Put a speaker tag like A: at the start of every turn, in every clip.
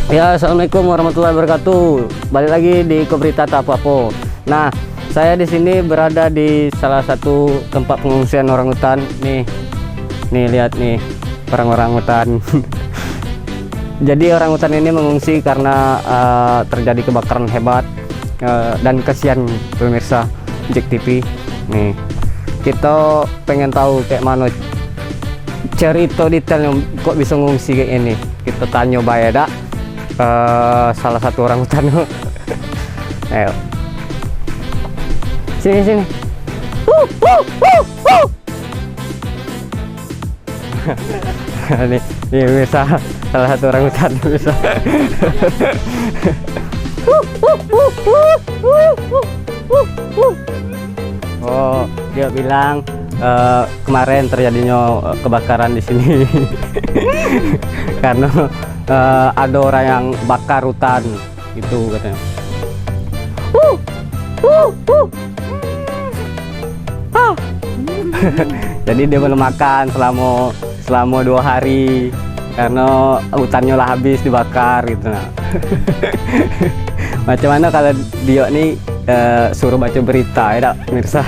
A: Ya, assalamualaikum warahmatullahi wabarakatuh. Balik lagi di Kobrita Tapopo. Nah, saya di sini berada di salah satu tempat pengungsian orangutan. Nih lihat nih orang-orangutan. Jadi orangutan ini mengungsi karena terjadi kebakaran hebat dan kasihan pemirsa JEK TV. Nih, kita pengen tahu kayak mana cerita detailnya kok bisa ngungsi kayak ini. Kita tanya Bayeda, salah satu orangutan. Ayo, sini. Nih bisa salah satu orangutan bisa. Oh, dia bilang kemarin terjadinya kebakaran di sini karena ada orang yang bakar hutan itu katanya. Jadi dia belum makan selama 2 hari karena hutannya lah habis dibakar gitu. Nah. Macam mana kalau dia nih suruh baca berita ya, pemirsa?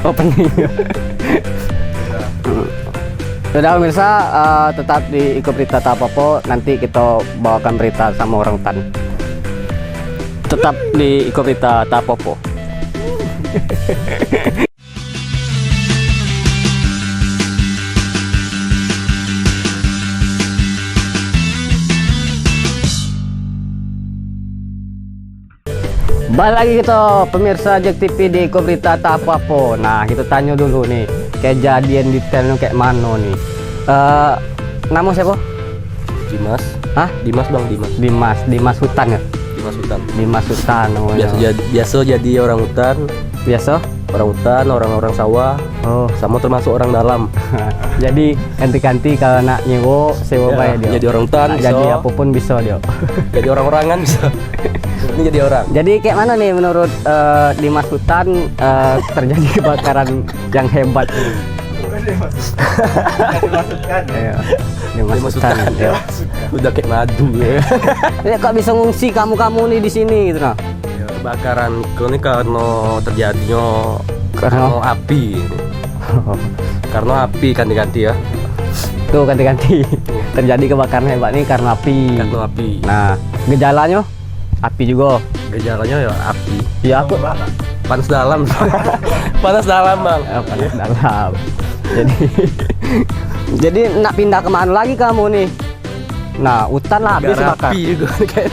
A: Opening. Sudah pemirsa, tetap di Kobrita Tapopo. Nanti kita bawakan berita sama orangutan. Tetap di Kobrita Tapopo. Balik lagi kita pemirsa JEK TV di Kobrita Tapopo. Nah, kita tanya dulu nih kejadian detailnya kayak mana nih. Nama siapa?
B: Dimas.
A: Hah?
B: Dimas bang,
A: Dimas Hutan ya? Dimas Hutan.
B: Biasa jadi orang hutan.
A: Biasa?
B: Orang hutan, orang-orang sawah.
A: Oh,
B: Sama termasuk orang dalam.
A: jadi ganti-ganti kalau nak nyewa sewa
B: Ya,
A: bayar dia.
B: jadi orang hutan
A: Nah,
B: bisa.
A: jadi apapun bisa dia.
B: Jadi orang-orangan bisa. Ini jadi orang.
A: Jadi kayak mana nih menurut Dimas Hutan terjadi kebakaran yang hebat ini? Iya, Dimas Hutan. Ya.
B: Udah kayak madu ya.
A: Ya, kok bisa ngungsi kamu nih di sini gitu nah?
B: Kebakaran ini karena terjadinya
A: Karena
B: api. Karena api ganti-ganti ya.
A: tuh ganti-ganti terjadi kebakaran hebat nih karena api.
B: Karena api.
A: Nah, gejalanya api juga.
B: Gejalanya ya api.
A: Ya aku
B: Panas dalam. Panas dalam bang.
A: panas dalam. Jadi nak pindah kemana lagi kamu nih? Nah, hutan lah habis
B: Negara
A: bakar.
B: api juga kayak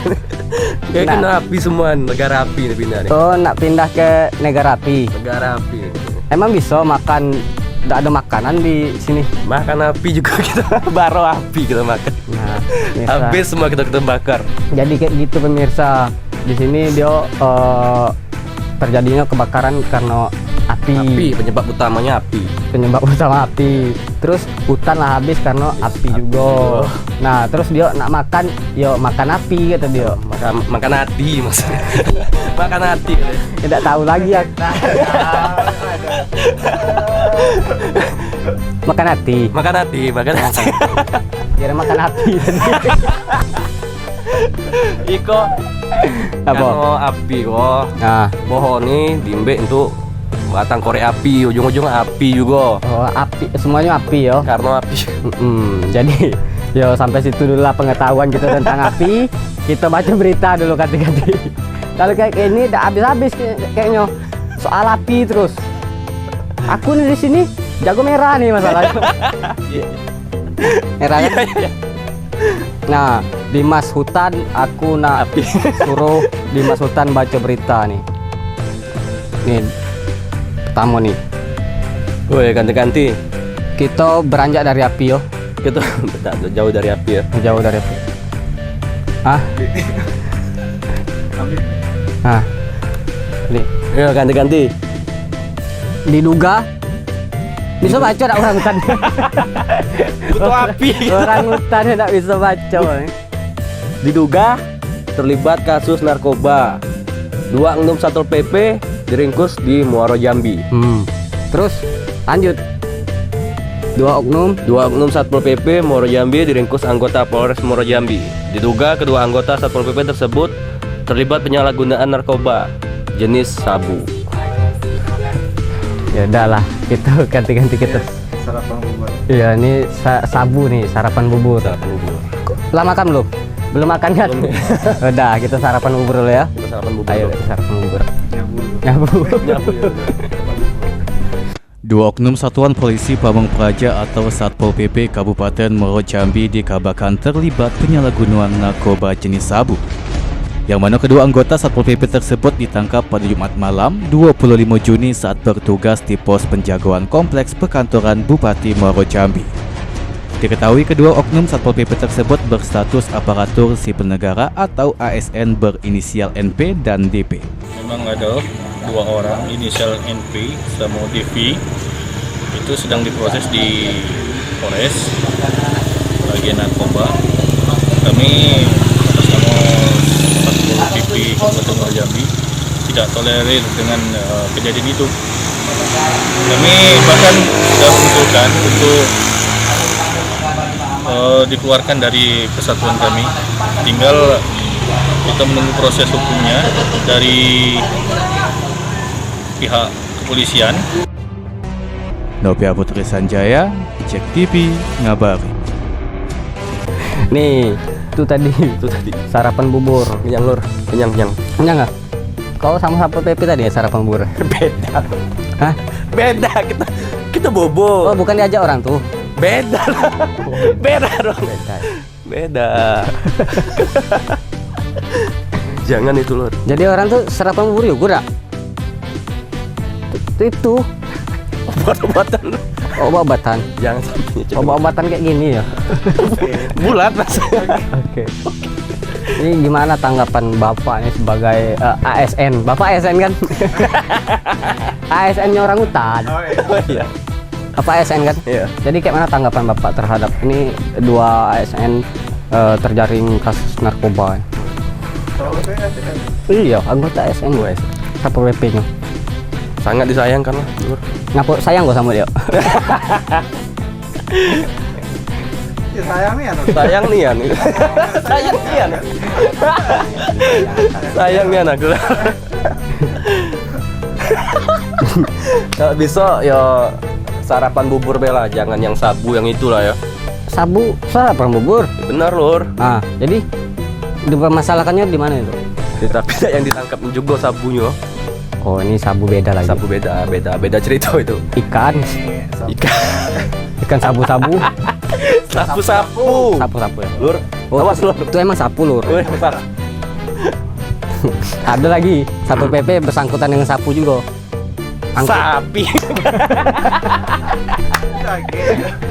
A: Nah.
B: kena api semua, negara api nih pindah nih.
A: Oh, nak pindah ke negara api.
B: Negara api.
A: Emang bisa makan? Tidak ada makanan di sini.
B: Makan api juga kita, baro api kita makan.
A: Nah, pemirsa.
B: Habis semua kita bakar.
A: Jadi kayak gitu pemirsa. Di sini dia terjadinya kebakaran karena api.
B: Api penyebab utamanya api.
A: Penyebab utama api. Terus hutan lah habis karena api juga. Nah, terus dia nak makan, yo makan api kata dia.
B: Makan hati mas. Makan hati.
A: Tidak tahu lagi ya. Makan hati.
B: Makan hati. Makan hati.
A: Kira makan api tadi.
B: Iko.
A: Apa?
B: Karena api kok.
A: Nah,
B: Pohon nih dimbe untuk batang korek api, ujung-ujungnya api juga.
A: oh, api, semuanya api yo.
B: Karena api.
A: Jadi yo sampai situ dulu lah pengetahuan kita tentang api. Kita baca berita dulu ganti-ganti. Kalau kayak ini udah habis-habis kayaknya soal api terus. Aku nih di sini jago merah nih masalahnya. Merah kan?
B: Iya.
A: Nah, Dimas Hutan, aku nak suruh Dimas Hutan baca berita nih. Nih, pertama nih.
B: Woi, ganti-ganti.
A: Kita beranjak dari api yo.
B: Kita jauh dari api ya.
A: Jauh dari api. Hah? Nah, nih.
B: Ya ganti-ganti.
A: Diduga bisa baca tak orang hutan?
B: Butuh api.
A: Orang hutan tidak bisa baca.
B: Diduga terlibat kasus narkoba. 2 Satpol PP diringkus di Muaro Jambi.
A: Terus lanjut. Dua oknum
B: Satpol PP Muaro Jambi diringkus anggota Polres Muaro Jambi. Diduga kedua anggota Satpol PP tersebut terlibat penyalahgunaan narkoba jenis sabu.
A: Ya udahlah, kita ganti-ganti kita.
C: Sarapan bubur.
A: Iya, ini sabu nih, sarapan bubur. Lah makan belum? Belum makan kan? Udah, kita sarapan bubur dulu ya.
B: Kita sarapan bubur.
A: Ayo,
B: dulu.
A: kita sarapan bubur.
C: Nyabu.
A: Nyabu.
D: Dua oknum Satuan Polisi Pamong Praja atau Satpol PP Kabupaten Muaro Jambi dikabarkan terlibat penyalahgunaan narkoba jenis sabu. Yang mana kedua anggota Satpol PP tersebut ditangkap pada Jumat malam 25 Juni saat bertugas di pos penjagaan kompleks perkantoran Bupati Muaro Jambi. Diketahui kedua oknum Satpol PP tersebut berstatus aparatur sipil negara atau ASN berinisial NP dan DP.
E: Memang ada dua orang inisial NP sama DV itu sedang diproses di Polres bagian narkoba. Kami atas nama Satpol PP Kabupaten Muaro Jambi tidak tolerir dengan kejadian itu. Kami bahkan sudah mengusulkan untuk dikeluarkan dari kesatuan kami. Tinggal kita menunggu proses hukumnya dari pihak kepolisian.
D: Novia Putri Sanjaya, Cek TV, ngabari.
A: Nih, itu tadi sarapan bubur.
B: Kenyang lur, kenyang.
A: Kenyang nggak? Kau sama Satpol PP tadi ya sarapan bubur?
B: Beda.
A: Hah?
B: Beda kita bobo.
A: Oh, bukan diajak orang tuh.
B: Beda lah. Beda dong. Beda. Jangan itu lur.
A: Jadi orang tuh sarapan bubur juga dah. Itu
B: Obat-obatan.
A: obat-obatan.
B: Jangan sampai coba.
A: Obat-obatan kayak gini ya.
B: Bulat mas.
A: Oke. Ini gimana tanggapan Bapak nih sebagai ASN? Bapak ASN kan? ASN-nya orang hutan.
B: Oh iya.
A: Bapak ASN kan?
B: Iya.
A: Jadi kayak mana tanggapan Bapak terhadap ini dua ASN terjaring kasus narkoba? Iya, anggota ASN gue, Satpol PP-nya.
B: Sangat disayangkan lah lur.
A: Ngapain sayang gue sama dia?
C: Ya sayang nih anak.
B: Sayang nih an. Sayang nih an. Sayang nih anak. Kalau bisa ya sarapan bubur bela, jangan yang sabu yang itulah ya.
A: Sabu sarapan bubur.
B: Benar lur.
A: Ah, jadi dipermasalahkannya di mana itu?
B: Tapi yang ditangkap juga sabunya.
A: Oh, ini sabu beda lagi.
B: Sabu beda cerita itu.
A: Ikan sabu-sabu.
B: Sapu-sapu.
A: Sapu-sapu ya.
B: Lur.
A: Oh,
B: Awas lur.
A: itu emang sapu lur.
B: Wih, besar.
A: Ada lagi Satpol PP bersangkutan dengan sapu juga.
B: Sapi.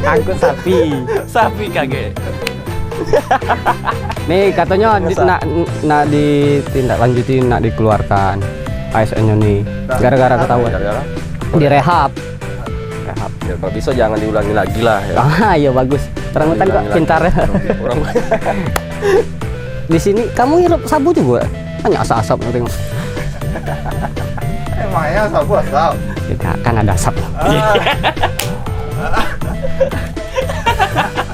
A: Angkut sapi.
B: Sapi kagak.
A: Nih katanya nak ditindaklanjuti, nak dikeluarkan ASN-nya nih. Gara-gara ketahuan.
B: Gara-gara.
A: Direhab.
B: Ya kalau bisa jangan diulangi lagi lah ya.
A: Ah, iya bagus. Orang hutan kok
B: Diulangi
A: pintar ya.
B: lagi. Orang
A: Di sini kamu hirup sabu juga? Hanya asap-asap nanti.
C: Emangnya sabu asal.
A: Tidak, kan ada asap.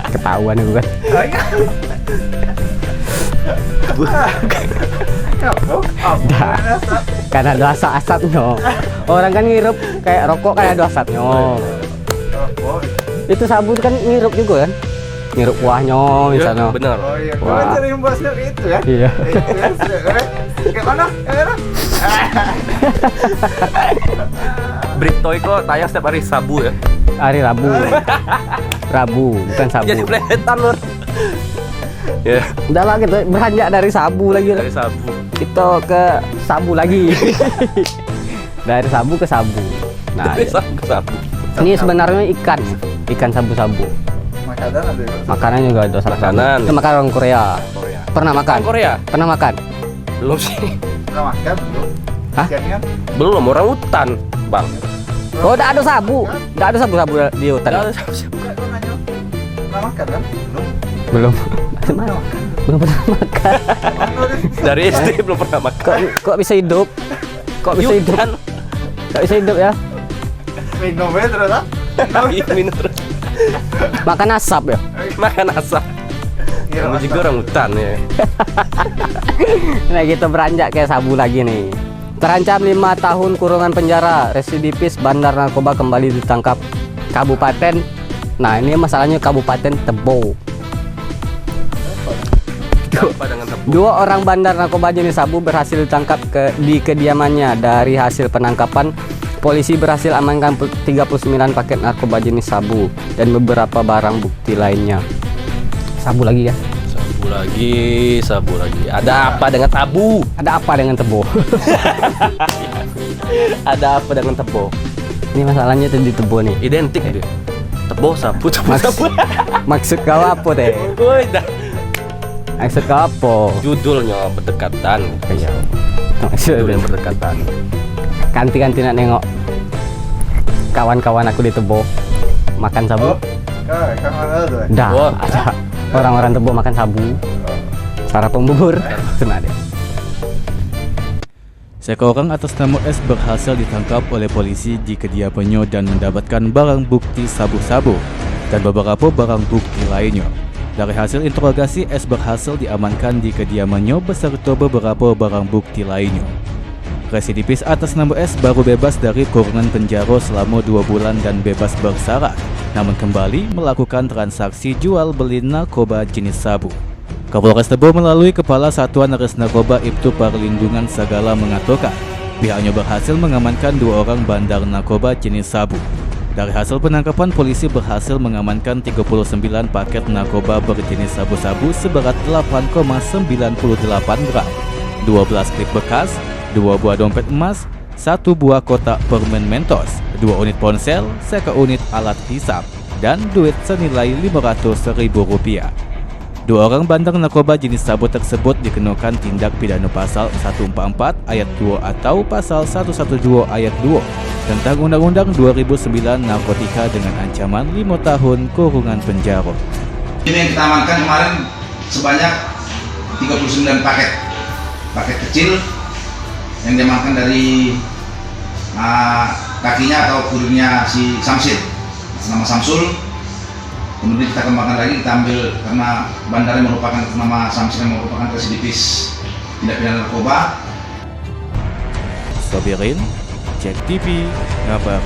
A: Ketahuan itu kan. Kan ada asap-asapnya. Orang kan ngirup kayak rokok kan ada asapnya. Itu sabu kan ngirup juga kan? Ngirup kuahnya misalnya.
B: Benar.
C: Oh iya, gue
A: Wah.
C: sering bahasnya itu ya.
A: Iya.
C: Itu ya, kayak mana?
B: Britoy kok tayang setiap hari Sabu ya.
A: Hari Rabu. Rabu, bukan sabu.
B: Jadi peletan lur. Ya,
A: Udah lah kita beranjak dari sabu lagi.
B: dari Sabu.
A: Kita ke sabu lagi. Dari sabu ke sabu. Nah,
B: Dari Sabu ke Sabu.
A: ini sebenarnya ikan sabu-sabu.
C: Makanan ada juga.
A: Makanan juga ada salah satu.
B: Makanan.
A: Itu makanan Korea.
B: Korea.
A: Pernah makan?
B: Korea?
A: Pernah makan?
B: Belum sih.
C: Pernah makan belum?
A: Hah?
C: Ikannya?
B: Belum, orang hutan, Bang.
A: Oh, udah ada sabu. Udah ada sabu-sabu di hutan.
B: Ada siapa?
C: Enggak, gue nanya. Pernah makan kan? Belum.
A: Belum. Belum pernah makan.
C: Mana udah?
B: Dari SD belum pernah makan.
A: Kok bisa hidup? Kok bisa hidup?
B: Hutan.
A: Gak bisa hidup ya.
C: Minum ya terus ah.
B: Iya, minum terus.
A: Makan asap ya.
B: Makan asap.
C: Iya,
B: Kamu juga orang hutan ya.
A: Nah kita beranjak kayak Sabu lagi nih. Terancam 5 tahun kurungan penjara, residivis bandar narkoba kembali ditangkap Kabupaten. Nah ini masalahnya Kabupaten Tebo.
B: Apa dengan tebu?
A: 2 orang bandar narkoba jenis sabu berhasil ditangkap di kediamannya. Dari hasil penangkapan, polisi berhasil amankan 39 paket narkoba jenis sabu dan beberapa barang bukti lainnya. Sabu lagi ya?
B: Sabu lagi. Ada apa dengan tabu?
A: Ada apa dengan Tebo?
B: Ada apa dengan tebo?
A: Ini masalahnya di Tebo nih.
B: Identik dia. Tebo, sabu, sabu.
A: Maksud kau apa teh?
B: Woi, dah.
A: Maksud kau apa?
B: Judulnya berdekatan.
A: Iya.
B: Judul yang berdekatan.
A: Kanti-kanti nak nengok kawan-kawan aku di Tebo makan sabu.
C: Oh, kan ada tuh.
A: Dah,
B: Wah.
A: ada orang-orang Tebo makan sabu. Sarapan bubur. Itu nak deh.
D: Seorang atas nama S berhasil ditangkap oleh polisi di kediamannya dan mendapatkan barang bukti sabu-sabu dan beberapa barang bukti lainnya. Dari hasil interogasi, S berhasil diamankan di kediamannya beserta beberapa barang bukti lainnya. Residivis atas nama S baru bebas dari kurungan penjara selama 2 bulan dan bebas bersyarat, namun kembali melakukan transaksi jual beli narkoba jenis sabu. Kapolres Tebo melalui Kepala Satuan Res Narkoba Ibtu Perlindungan Sagala mengatakan pihaknya berhasil mengamankan 2 orang bandar narkoba jenis sabu. Dari hasil penangkapan, polisi berhasil mengamankan 39 paket narkoba berjenis sabu-sabu seberat 8,98 gram, 12 klip bekas, 2 buah dompet emas, 1 buah kotak permen Mentos, 2 unit ponsel, 1 unit alat hisap, dan duit senilai Rp500.000. 2 orang bandar narkoba jenis sabu tersebut dikenakan tindak pidana pasal 144 ayat 2 atau pasal 112 ayat 2 tentang Undang-Undang 2009 Narkotika dengan ancaman 5 tahun kurungan penjara.
F: Ini yang kita amankan kemarin sebanyak 39 paket kecil yang diamankan dari kakinya atau kurirnya si Samsil, nama Samsul. Kemudian kita kembangkan lagi, kita ambil karena bandarnya merupakan nama Samsil yang merupakan residivis tindak pidana narkoba.
D: Sobirin, Cek TV, ngabar.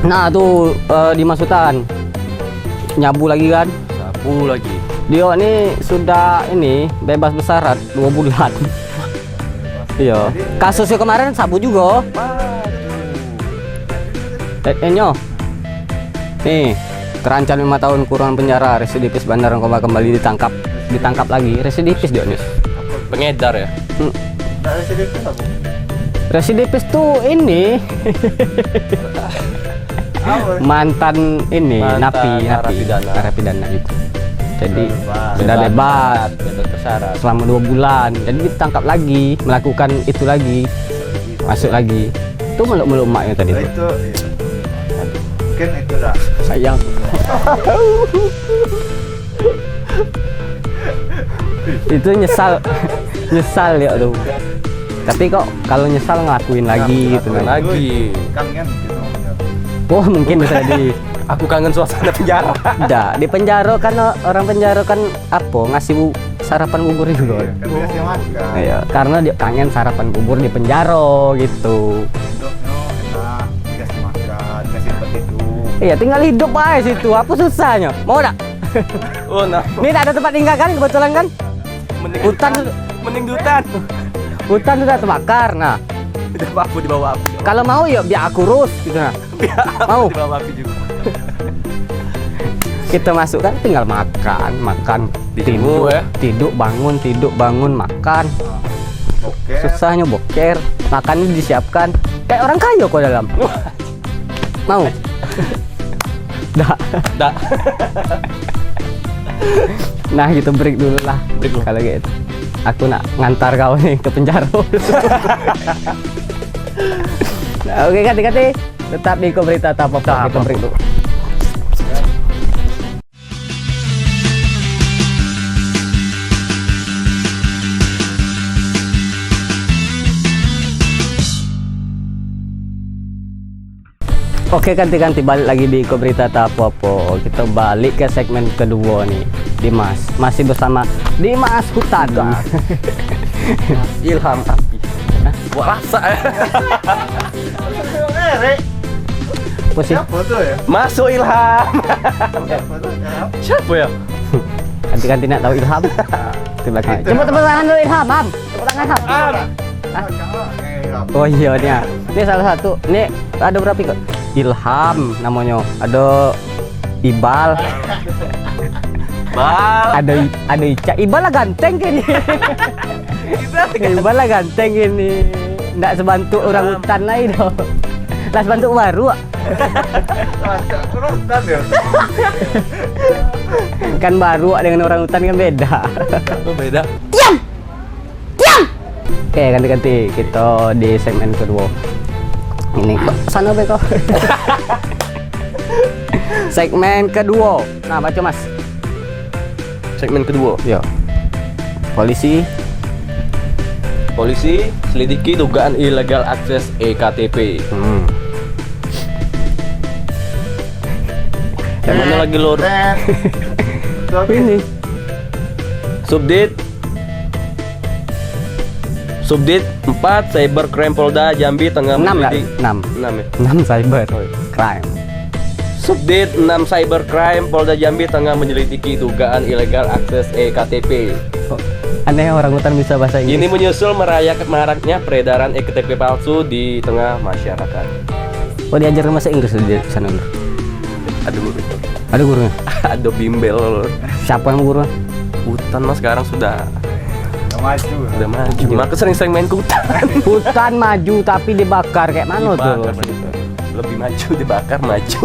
A: Nah tuh dimasukan nyabu lagi kan?
B: Sabu lagi.
A: Dia ini sudah bebas bersyarat 2 bulan. Iya. Kasusnya kemarin sabu juga. Enyo. Nih, terancam 5 tahun kurungan penjara, residivis bandar narkoba kembali ditangkap lagi. Residivis dia nih.
B: Pengedar ya.
C: Nggak ada sedikit apa?
A: Residivis tuh ini
C: Apa?
A: mantan napi narapidana gitu. Jadi sudah bebas
B: bersyarat.
A: selama 2 bulan. Jadi ditangkap lagi, melakukan itu lagi, masuk lagi. Itu meluk-meluk emaknya tadi tuh.
C: Itu iya. Mungkin itu dah.
A: Sayang. Itu nyesal ya tuh. Tapi kok kalau nyesal ngelakuin lagi gitu kan.
B: Lagi.
C: Kangen gitu.
A: Oh mungkin bisa di
B: Aku kangen suasana penjara.
A: Tidak, di penjara kan orang penjara kan ngasih sarapan bubur juga.
C: Kan dikasih makan.
A: Iya, karena dia kangen sarapan bubur di penjara gitu.
C: Hidupnya enak, dikasih makan, dikasih tempat tidur.
A: Iya, tinggal hidup aja situ. Apa susahnya? Mau tak?
B: Oh nah.
A: Ini tak ada tempat tinggal kan kebetulan kan?
B: Mending di hutan.
A: Hutan sudah terbakar. Nah,
B: Di bawah api.
A: kalau mau ya biar aku urus gitu nah. Mau?
B: Di bawah api juga.
A: Kita masuk kan tinggal makan,
B: Dijemur, ya?
A: tidur, bangun, makan.
C: Oke.
A: Susahnya boker, makannya disiapkan. Kayak orang kaya kok dalam. Mau? Dah. Nah, gitu break dulu lah.
B: Break dulu.
A: Kalau gitu. Aku nak ngantar kau nih ke penjara. Nah, oke kati-kati. Tetap di Berita Tapok. Kita break dulu. Oke, ganti-ganti balik lagi di Iko Berita Tapopo. Kita balik ke segmen kedua nih. Dimas masih bersama Dimas Hutan.
B: Ilham tapi gua rasa
A: Posisi
C: Foto ya?
B: masuk Ilham. Siapa ya?
A: ganti-ganti nak tahu Ilham. Di belakang. Jemput tepuk tangan dulu Ilham, Ham. Tepuk tangan Ham. Oh iya nih. Ini salah satu. Nih ada berapa kok? Ilham namanya. Ada Ibal.
B: Bal.
A: Ada Ica. Ibal lah ganteng gini. Ibal lah ganteng gini. Nggak sebantu orang hutan lain dong. Lah sebantu baru. Kan baru dengan orang hutan kan beda.
B: Oh, beda.
A: Oke, ganti-ganti kita di segmen kedua. Ini kok sana be kok. Segmen kedua. Nah, baca Mas.
B: Segmen kedua.
A: Yo. Polisi
B: selidiki dugaan ilegal akses ektp. Yang mana lagi lor?
A: ini
B: Subdit 4 Cybercrime Polda Jambi tengah
A: 6 lah,
B: menyelidiki
A: 6
B: ya.
A: 6 cyber crime.
B: Subdit 6 Cybercrime Polda Jambi tengah menyelidiki dugaan ilegal akses ektp.
A: Kok aneh orang hutan bisa bahasa Inggris.
B: Ini menyusul maraknya peredaran ektp palsu di tengah masyarakat.
A: Oh, diajar bahasa Inggris di sana dulu.
B: Aduh,
A: Ada gurunya.
B: aduh bimbel.
A: Siapa yang guru?
B: Hutan mas sekarang sudah
C: Maju.
B: maju. Maka sering-sering main ke hutan.
A: Hutan maju tapi dibakar kayak mana tuh?
B: Lebih maju dibakar maju.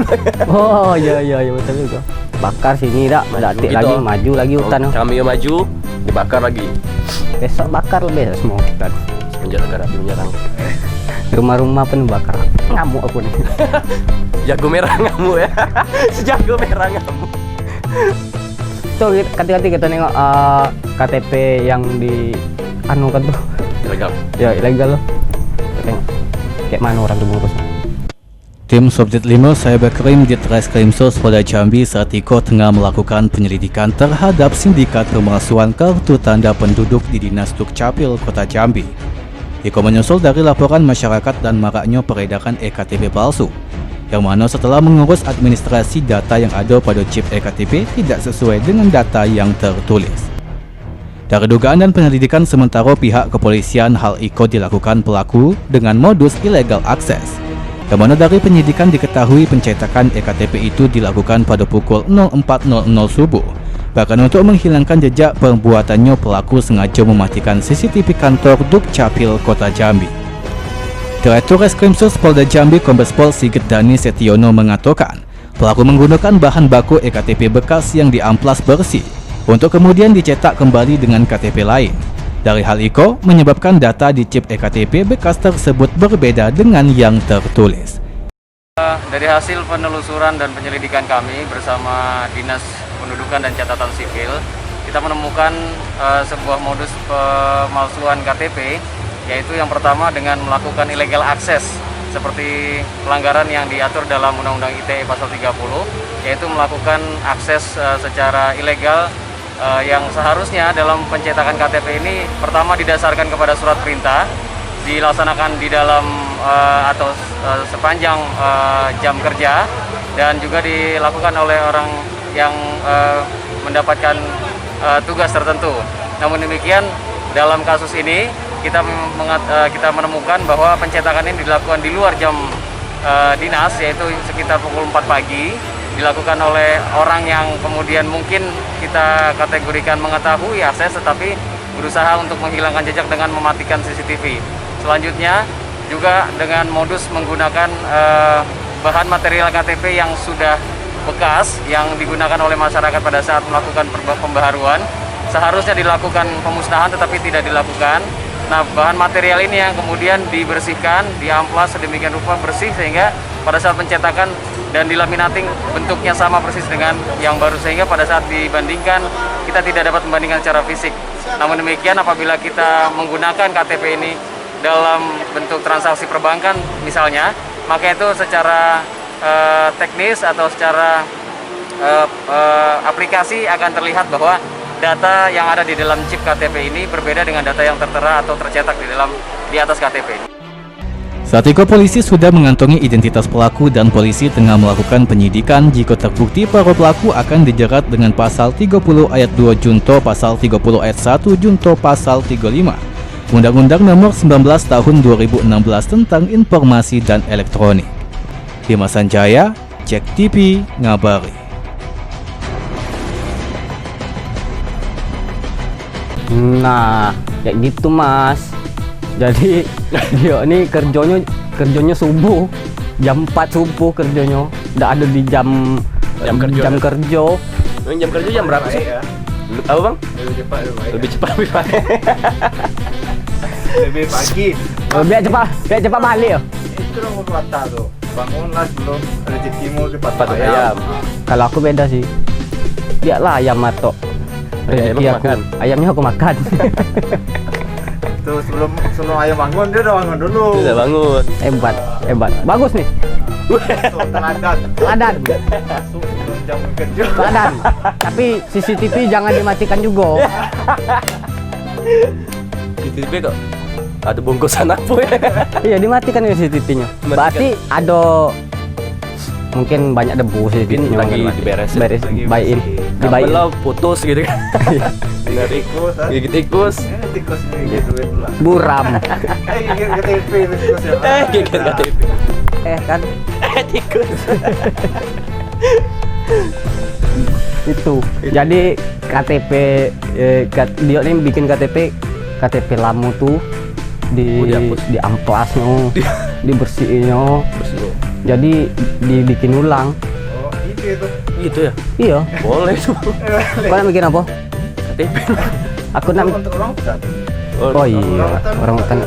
A: Oh iya betul juga. Bakar sini dak, datik
B: gitu.
A: lagi maju lagi hutan.
B: Kami maju dibakar lagi.
A: Besok bakar lebih semua hutan.
B: Semenjak negara api menyerang.
A: Rumah-rumah penuh bakar. Ngamuk aku nih.
B: Jago merah ngamuk ya. Sejago merah ngamuk.
A: Tuh ganti-ganti kita nengok KTP yang di anu kan tuh.
B: Ilegal.
A: Ya ilegal loh. Kita tengok kayak mana orang tuh ngurusnya.
D: Tim Subdit 5 Cybercrime di Treskrimsus Polda Jambi saat Iko tengah melakukan penyelidikan terhadap sindikat pemalsuan kartu tanda penduduk di Dinas Dukcapil Kota Jambi. Iko menyusul dari laporan masyarakat dan maraknya peredaran ektp palsu, yang mana setelah mengurus administrasi data yang ada pada chip ektp tidak sesuai dengan data yang tertulis. Dari dugaan dan penyelidikan sementara pihak kepolisian, hal Iko dilakukan pelaku dengan modus illegal access. Yang mana dari penyidikan diketahui pencetakan ektp itu dilakukan pada pukul 04.00 subuh. Bahkan untuk menghilangkan jejak perbuatannya, pelaku sengaja mematikan CCTV kantor Dukcapil Kota Jambi. Direktur Reskrimsus Polda Jambi Kombes Pol Sigit Dani Setiono mengatakan, pelaku menggunakan bahan baku ektp bekas yang diamplas bersih untuk kemudian dicetak kembali dengan KTP lain. Dari hal itu menyebabkan data di chip ektp bekas tersebut berbeda dengan yang tertulis.
A: Dari hasil penelusuran dan penyelidikan kami bersama Dinas Pendudukan dan Catatan Sipil, kita menemukan sebuah modus pemalsuan KTP, yaitu yang pertama dengan melakukan illegal access seperti pelanggaran yang diatur dalam Undang-Undang ITE pasal 30, yaitu melakukan akses secara ilegal yang seharusnya dalam pencetakan KTP ini pertama didasarkan kepada surat perintah, dilaksanakan di dalam atau sepanjang jam kerja, dan juga dilakukan oleh orang yang mendapatkan tugas tertentu. Namun demikian dalam kasus ini kita menemukan bahwa pencetakan ini dilakukan di luar jam dinas, yaitu sekitar pukul 4 pagi, dilakukan oleh orang yang kemudian mungkin kita kategorikan mengetahui akses tetapi berusaha untuk menghilangkan jejak dengan mematikan CCTV. Selanjutnya juga dengan modus menggunakan bahan material KTP yang sudah bekas yang digunakan oleh masyarakat pada saat melakukan pembaharuan, seharusnya dilakukan pemusnahan tetapi tidak dilakukan. Nah, bahan material ini yang kemudian dibersihkan, diamplas sedemikian rupa bersih sehingga pada saat pencetakan dan dilaminating bentuknya sama persis dengan yang baru, sehingga pada saat dibandingkan kita tidak dapat membandingkan secara fisik. Namun demikian apabila kita menggunakan KTP ini dalam bentuk transaksi perbankan misalnya, maka itu secara teknis atau secara aplikasi akan terlihat bahwa data yang ada di dalam chip KTP ini berbeda dengan data yang tertera atau tercetak di atas KTP.
D: Saat itu polisi sudah mengantongi identitas pelaku dan polisi tengah melakukan penyidikan. Jika terbukti para pelaku akan dijerat dengan pasal 30 ayat 2 Junto, pasal 30 ayat 1 Junto, pasal 35 Undang-Undang Nomor 19 Tahun 2016 tentang Informasi dan Elektronik. Dimas Sanjaya, Cek TV, ngabari.
A: Nah, kayak gitu Mas. Jadi dia ini kerjanya subuh, jam 4 subuh kerjanya. Udah ada di jam kerja.
B: Memang jam kerja jam berapa sih? Apa bang? Lebih cepat lebih pagi.
C: Lebih pagi.
A: Biar cepat balik ya.
C: Itu nomor rata tuh. Bangunlah sebelum rezekimu dapat
B: Patok
C: ayam.
B: ayam.
A: Kalau aku beda sih. Biarlah ayam matok.
B: Ayam
A: Rezeki
B: aku
A: aku.
B: makan.
A: Ayamnya aku makan.
C: Tuh sebelum ayam bangun dia udah bangun dulu.
B: Udah bangun.
A: Hebat. Bagus nih.
C: Tuh teladan.
A: Teladan.
C: Masuk sebelum jam kerja.
A: Teladan. Tapi CCTV jangan dimatikan juga.
B: Di TV kok ada bungkusan apa ya?
A: Iya, dimatikan ya CCTV-nya.
B: Dimatikan.
A: Berarti ada mungkin banyak debu CCTV-nya.
B: Lagi diberesin.
A: Bayin. Dibayin.
B: Kabel putus gitu kan. Dari
C: Tikus, ah.
B: gigit tikus.
C: Ini tikus nih gitu pula.
A: Buram.
C: Gigit KTP tikus ya.
B: Gigit KTP.
A: Kan
B: Tikus.
A: itu. Jadi KTP dia ini bikin KTP lama tuh
B: dihapus.
A: di amplasnya, dibersihinnya.
B: Bersih.
A: Jadi dibikin ulang.
C: Oh, itu.
B: Gitu ya?
A: Iya.
B: Boleh tuh.
A: Kalian bikin apa?
B: KTP.
A: Aku nam.
C: Untuk orang hutan.
A: Oh iya, orang hutan.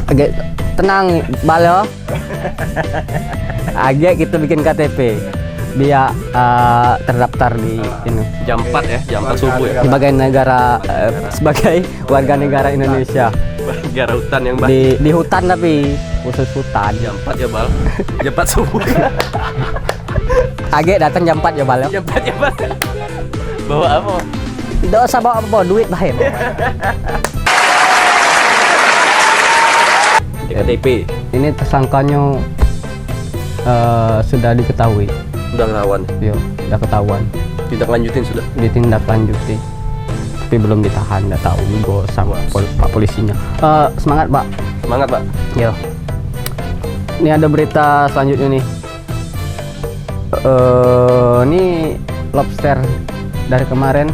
A: Agak tenang, Balo. Agak kita bikin KTP biar terdaftar di ini
B: Jam 4 ya, jam 4 subuh ya.
A: sebagai negara sebagai warga negara Indonesia
B: Negara hutan yang baik.
A: di hutan tapi khusus hutan.
B: Jam 4 ya bal. Jam 4 subuh.
A: Agak datang jam 4 ya Balo.
B: Jam 4 ya bal. Bawa apa?
A: Tidak usah bawa duit bahaya.
B: KTP.
A: Ini tersangkanya sudah diketahui.
B: Udah ngelawan.
A: Yo, udah ketahuan.
B: Tidak lanjutin sudah.
A: Ditindaklanjuti tapi belum ditahan, nggak tahu juga sama pak polisinya. Semangat Pak.
B: Semangat pak.
A: Yo, ini ada berita selanjutnya nih. Ini lobster dari kemarin,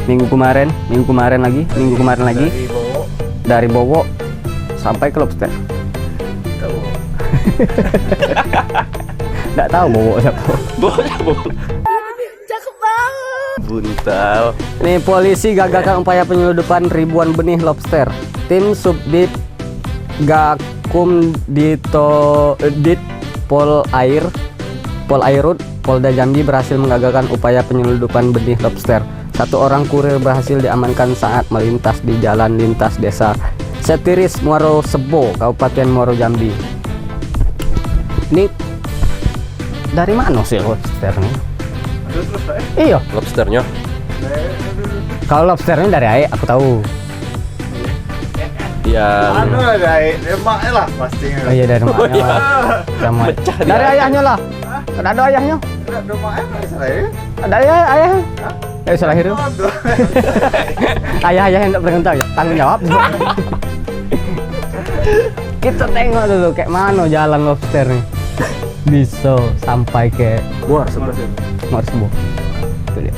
A: minggu kemarin lagi dari Bowo sampai ke lobster. Nggak tahu Bowo siapa.
G: Cakep banget.
B: Buntal.
A: Nih polisi gagalkan upaya penyeludupan ribuan benih lobster. Tim Subdit Gakum Dit Polairut Polda Jambi berhasil menggagalkan upaya penyeludupan benih lobster. Satu orang kurir berhasil diamankan saat melintas di jalan lintas desa Setiris Muaro Sebo, Kabupaten Muaro Jambi. Ini dari mana sih lobster nih? Iya,
B: Lobsternya.
A: kalau lobsternya dari air aku tahu.
B: Ya.
C: Anu lah dari emak lah pasti.
A: Oh iya dari maknya lah. Sama.
B: Pecah
A: Dari
B: dia.
A: ayahnya lah. Ada ayahnya.
C: Rumah emak saya.
A: Ada ayah. Salah hidup. Ayah yang tidak bertanggung jawab. Tanggung jawab. Kita tengok dulu kayak mana jalan lobster nih. Bisa sampai ke Muaro Sebo. Itu dia.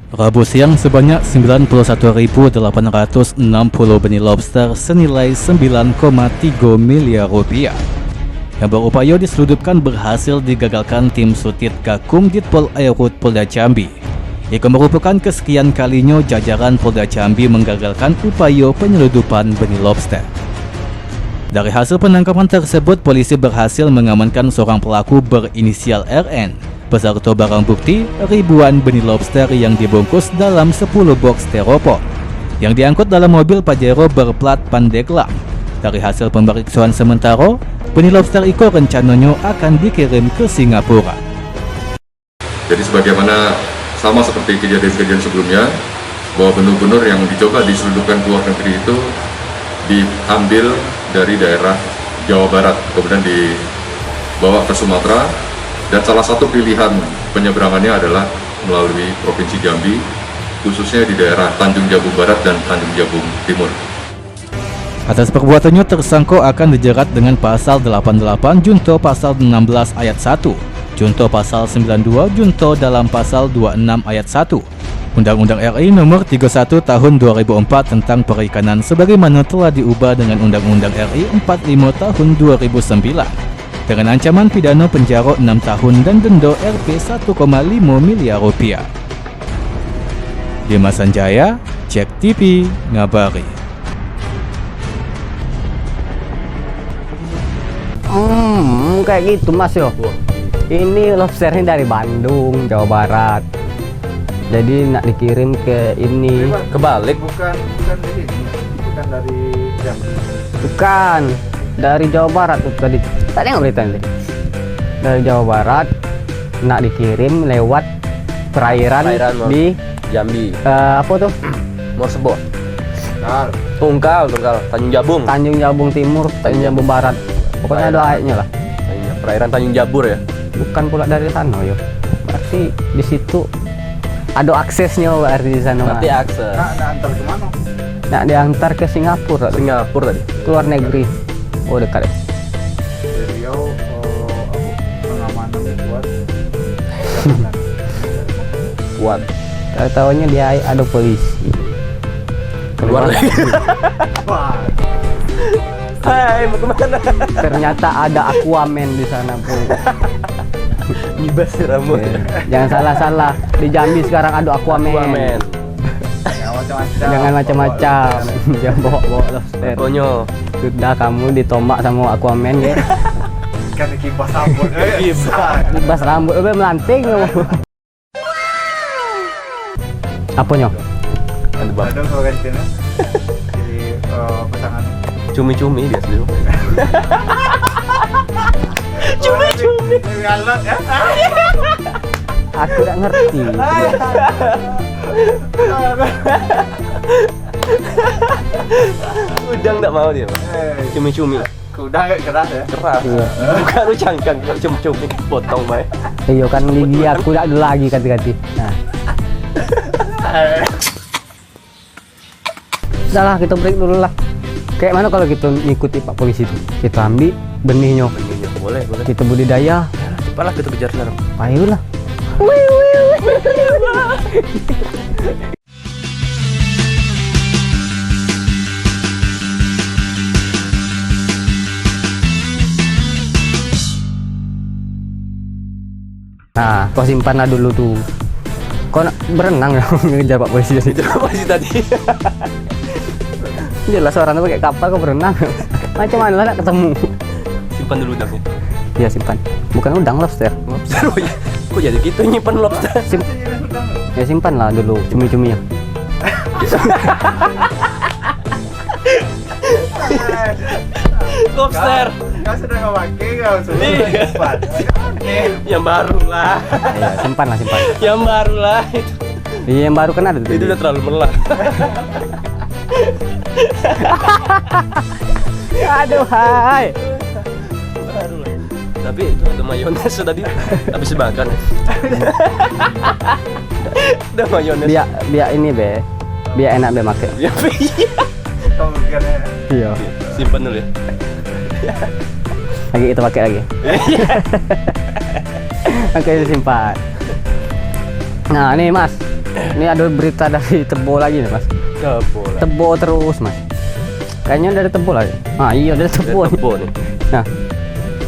D: Rabu siang sebanyak 91.860 benih lobster senilai 9,3 miliar rupiah yang berupaya diseludupkan berhasil digagalkan tim Sutit Gakum Ditpol Airut Polda Jambi. Itu merupakan kesekian kalinya jajaran Polda Jambi menggagalkan upaya penyeludupan benih lobster. Dari hasil penangkapan tersebut, polisi berhasil mengamankan seorang pelaku berinisial RN beserta barang bukti ribuan benih lobster yang dibungkus dalam 10 box styrofoam yang diangkut dalam mobil Pajero berplat Pandeglang. Dari hasil pemeriksaan sementara, benih lobster iko rencananya akan dikirim ke Singapura.
G: Jadi sebagaimana sama seperti kejadian-kejadian sebelumnya, bahwa benur-benur yang dicoba diselundupkan ke luar negeri itu diambil dari daerah Jawa Barat, kemudian dibawa ke Sumatera, dan salah satu pilihan penyeberangannya adalah melalui Provinsi Jambi, khususnya di daerah Tanjung Jabung Barat dan Tanjung Jabung Timur.
D: Atas perbuatannya tersangka akan dijerat dengan pasal 88 junto pasal 16 ayat 1, junto pasal 92 junto dalam pasal 26 ayat 1 Undang-Undang RI Nomor 31 Tahun 2004 tentang Perikanan sebagaimana telah diubah dengan Undang-Undang RI 45 Tahun 2009 dengan ancaman pidana penjara 6 tahun dan denda Rp 1,5 miliar rupiah. Dimas Sanjaya, Cek TV, ngabari.
A: Kayak gitu mas yo. Ini lobsternya dari Bandung, Jawa Barat. Jadi nak dikirim ke ini.
B: Kebalik.
C: Bukan dari ini, bukan dari Jambi.
A: Bukan dari Jawa Barat tuh tadi. Tadi nggak berita nih. Dari Jawa Barat nak dikirim lewat perairan di
B: Jambi.
A: apa tuh?
B: Morsebo.
C: Nah,
B: Tungkal, Tanjung Jabung.
A: Tanjung Jabung Timur, Tanjung Jabung Barat. Pokoknya ada ayatnya lah.
B: Perairan Tanjung Jabur ya.
A: Bukan pula dari sana yo. Berarti di situ ada aksesnya berarti di sana.
B: Nanti
A: Mas.
B: akses.
C: nah antar kemana?
A: Nak diantar ke Singapura,
B: Singapura tadi.
A: keluar negeri. Oh dekat. Ya.
C: Beliau pengamanan buat
B: Kuat.
A: Tahu-tahunya dia ada polisi.
B: Keluar lagi. Hai, mau kemana?
A: Ternyata ada Aquaman di sana bu.
B: Ngibas rambut.
A: Jangan salah-salah. Di Jambi sekarang ada Aquaman.
B: Aquaman.
C: ya macam-macam.
A: Jangan macam-macam. Jangan bawa-bawa lobster.
B: Pokoknya
A: Sudah kamu ditombak sama Aquaman ya.
C: Kan kipas rambut.
A: Libas rambut udah melanting kamu. Apanya?
B: ada bang.
C: Ada kalau kantinnya. Jadi pasangan.
B: Cumi-cumi biasa dulu.
C: Cumi-cumi. Galak ya.
A: Aku tidak ngerti.
B: Udang tak mau dia, Pak. Cumi-cumi.
C: Kuda nggak keras ya?
B: Keras. Bukan lu cangkang, cumi-cumi potong bae.
A: Iya kan gigi aku tidak ada lagi ganti-ganti. Nah. Udah lah kita break dulu lah. Kayak mana kalau kita ngikuti Pak Polisi itu? Kita ambil benihnya,
B: Boleh.
A: kita budidaya.
B: Cepatlah kita kejar sekarang.
A: Ayolah. Nah, kau simpanlah dulu tuh. Kau nak berenang ya ngejar Pak Polisi di situ.
B: Masih tadi.
A: Jelas orang tuh pakai kapal kau berenang. Macam mana lah nak ketemu?
B: Simpan dulu udangnya.
A: Iya simpan. Bukan udang lobster.
B: Lobster. Kok jadi gitu nyimpan lobster?
A: Ya simpan lah dulu cumi-cuminya.
B: Lobster.
C: Kau sudah nggak pakai kau sudah
B: Iya.
C: cepat.
B: Yang baru lah.
A: Iya simpan lah simpan.
B: Yang baru lah.
A: Iya yang baru kan ada tuh.
B: Itu udah terlalu melah.
A: Aduh hai.
B: Baru lah. Tapi itu ada mayones tadi. Habis makan. Ada mayones.
A: Biar ini be. Biar enak be makan.
B: Ya,
C: Kau mikirnya.
A: Iya.
B: simpan dulu ya.
A: Lagi kita pakai lagi. Oke simpan. Nah nih mas, ini ada berita dari Tebo lagi nih mas. Tebo terus mas. Kayaknya dari Tebo lagi. Ah iya dari Tebo.
B: Tebo nih.
A: Nah,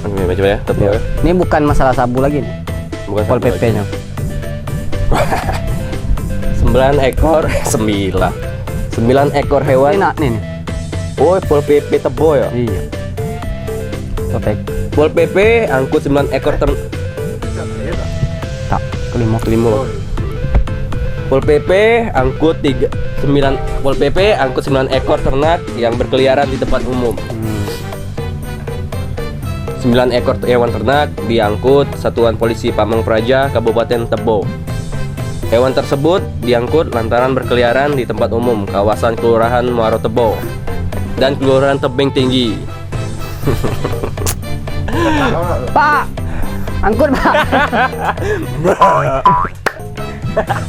B: Oke, coba ya, Tebo ya.
A: ini bukan masalah sabu lagi nih.
B: Bukan
A: Pol
B: satu lagi.
A: PP-nya.
B: 9 ekor 9 ekor hewan.
A: Ini nak nih.
B: Oh, Pol PP Tebo ya.
A: Iya. Oke.
B: Pol PP angkut 9 ekor
A: Tak kelima.
B: Pol PP angkut 9 Pol PP angkut 9 ekor ternak yang berkeliaran di tempat umum. 9 ekor hewan ternak diangkut Satuan Polisi Pameng Praja Kabupaten Tebo. Hewan tersebut diangkut lantaran berkeliaran di tempat umum kawasan Kelurahan Muaro Tebo dan Kelurahan Tebing Tinggi.
A: Pak, angkut Pak.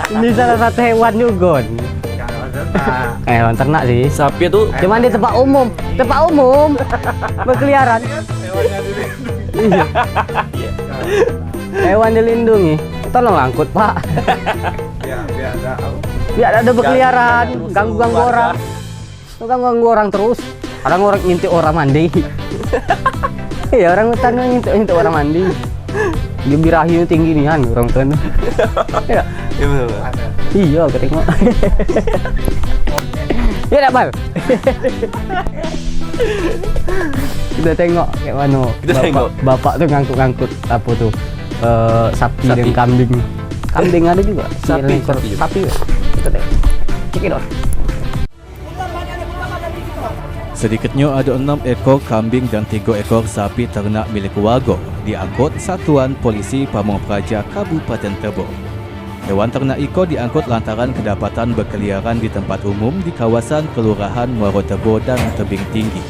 A: Ini salah satu hewan juga. Hewan ternak sih.
B: Sapi itu
A: Cuman di tempat umum berkeliaran. Iya. Hewan dilindungi. Tolong angkut Pak. Biar ada berkeliaran, ganggu orang. Ganggu orang terus. Orang ngintip orang mandi. Iya, orang hutan ngintip orang mandi. Dia birahinya tinggi nih kan orang hutan. Iya. Iya, ketengok. Ya tak Bal. Kita tengok kayak mana.
B: Kita tengok.
A: Bapak tuh ngangkut apa tuh? Sapi dan kambing. Kambing ada juga.
B: Sapi juga.
A: Sapi. Kita tengok. Cekidot.
D: Sedikitnya ada 6 ekor kambing dan 3 ekor sapi ternak milik warga diangkut Satuan Polisi Pameng Praja Kabupaten Tebo. Hewan ternak itu diangkut lantaran kedapatan berkeliaran di tempat umum di kawasan Kelurahan Muaro Tebo dan Tebing Tinggi.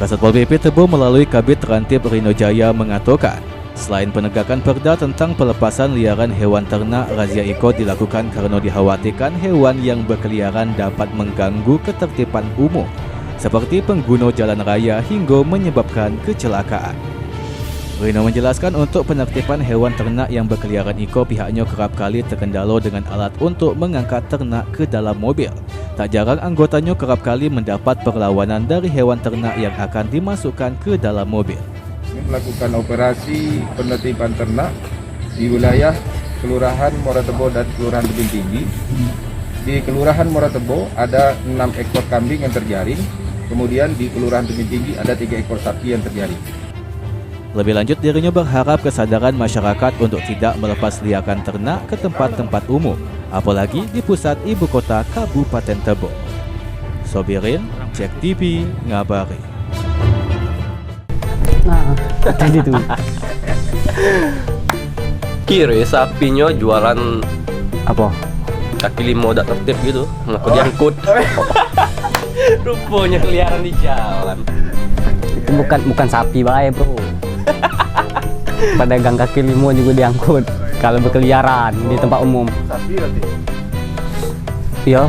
D: Kasatpol PP Tebo melalui Kabid Rantib Rino Jaya mengatakan, selain penegakan perda tentang pelepasan liaran hewan ternak, razia itu dilakukan karena dikhawatirkan hewan yang berkeliaran dapat mengganggu ketertiban umum, seperti pengguna jalan raya hingga menyebabkan kecelakaan. Rino menjelaskan untuk penertiban hewan ternak yang berkeliaran itu pihaknya kerap kali terkendala dengan alat untuk mengangkat ternak ke dalam mobil. Tak jarang anggotanya kerap kali mendapat perlawanan dari hewan ternak yang akan dimasukkan ke dalam mobil.
H: Ini melakukan operasi penertiban ternak di wilayah Kelurahan Muaro Tebo dan Kelurahan Tebing Tinggi. Di Kelurahan Muaro Tebo ada 6 ekor kambing yang terjaring. Kemudian di Kelurahan Tebing Tinggi ada 3 ekor sapi yang terjaring.
D: Lebih lanjut, dirinya berharap kesadaran masyarakat untuk tidak melepas liarkan ternak ke tempat-tempat umum, apalagi di pusat ibu kota Kabupaten Tebo. Sobirin, Cek TV, ngabari.
A: Nah, tadi tuh.
B: kira sapinya jualan
A: Apa?
B: kaki lima udah tertib gitu, ngaku diangkut. Rupanya keliaran di jalan.
A: Itu bukan sapi bae, Bro. Pedagang kaki lima juga diangkut kalau berkeliaran di tempat umum.
C: Sapi berarti.
A: Iya.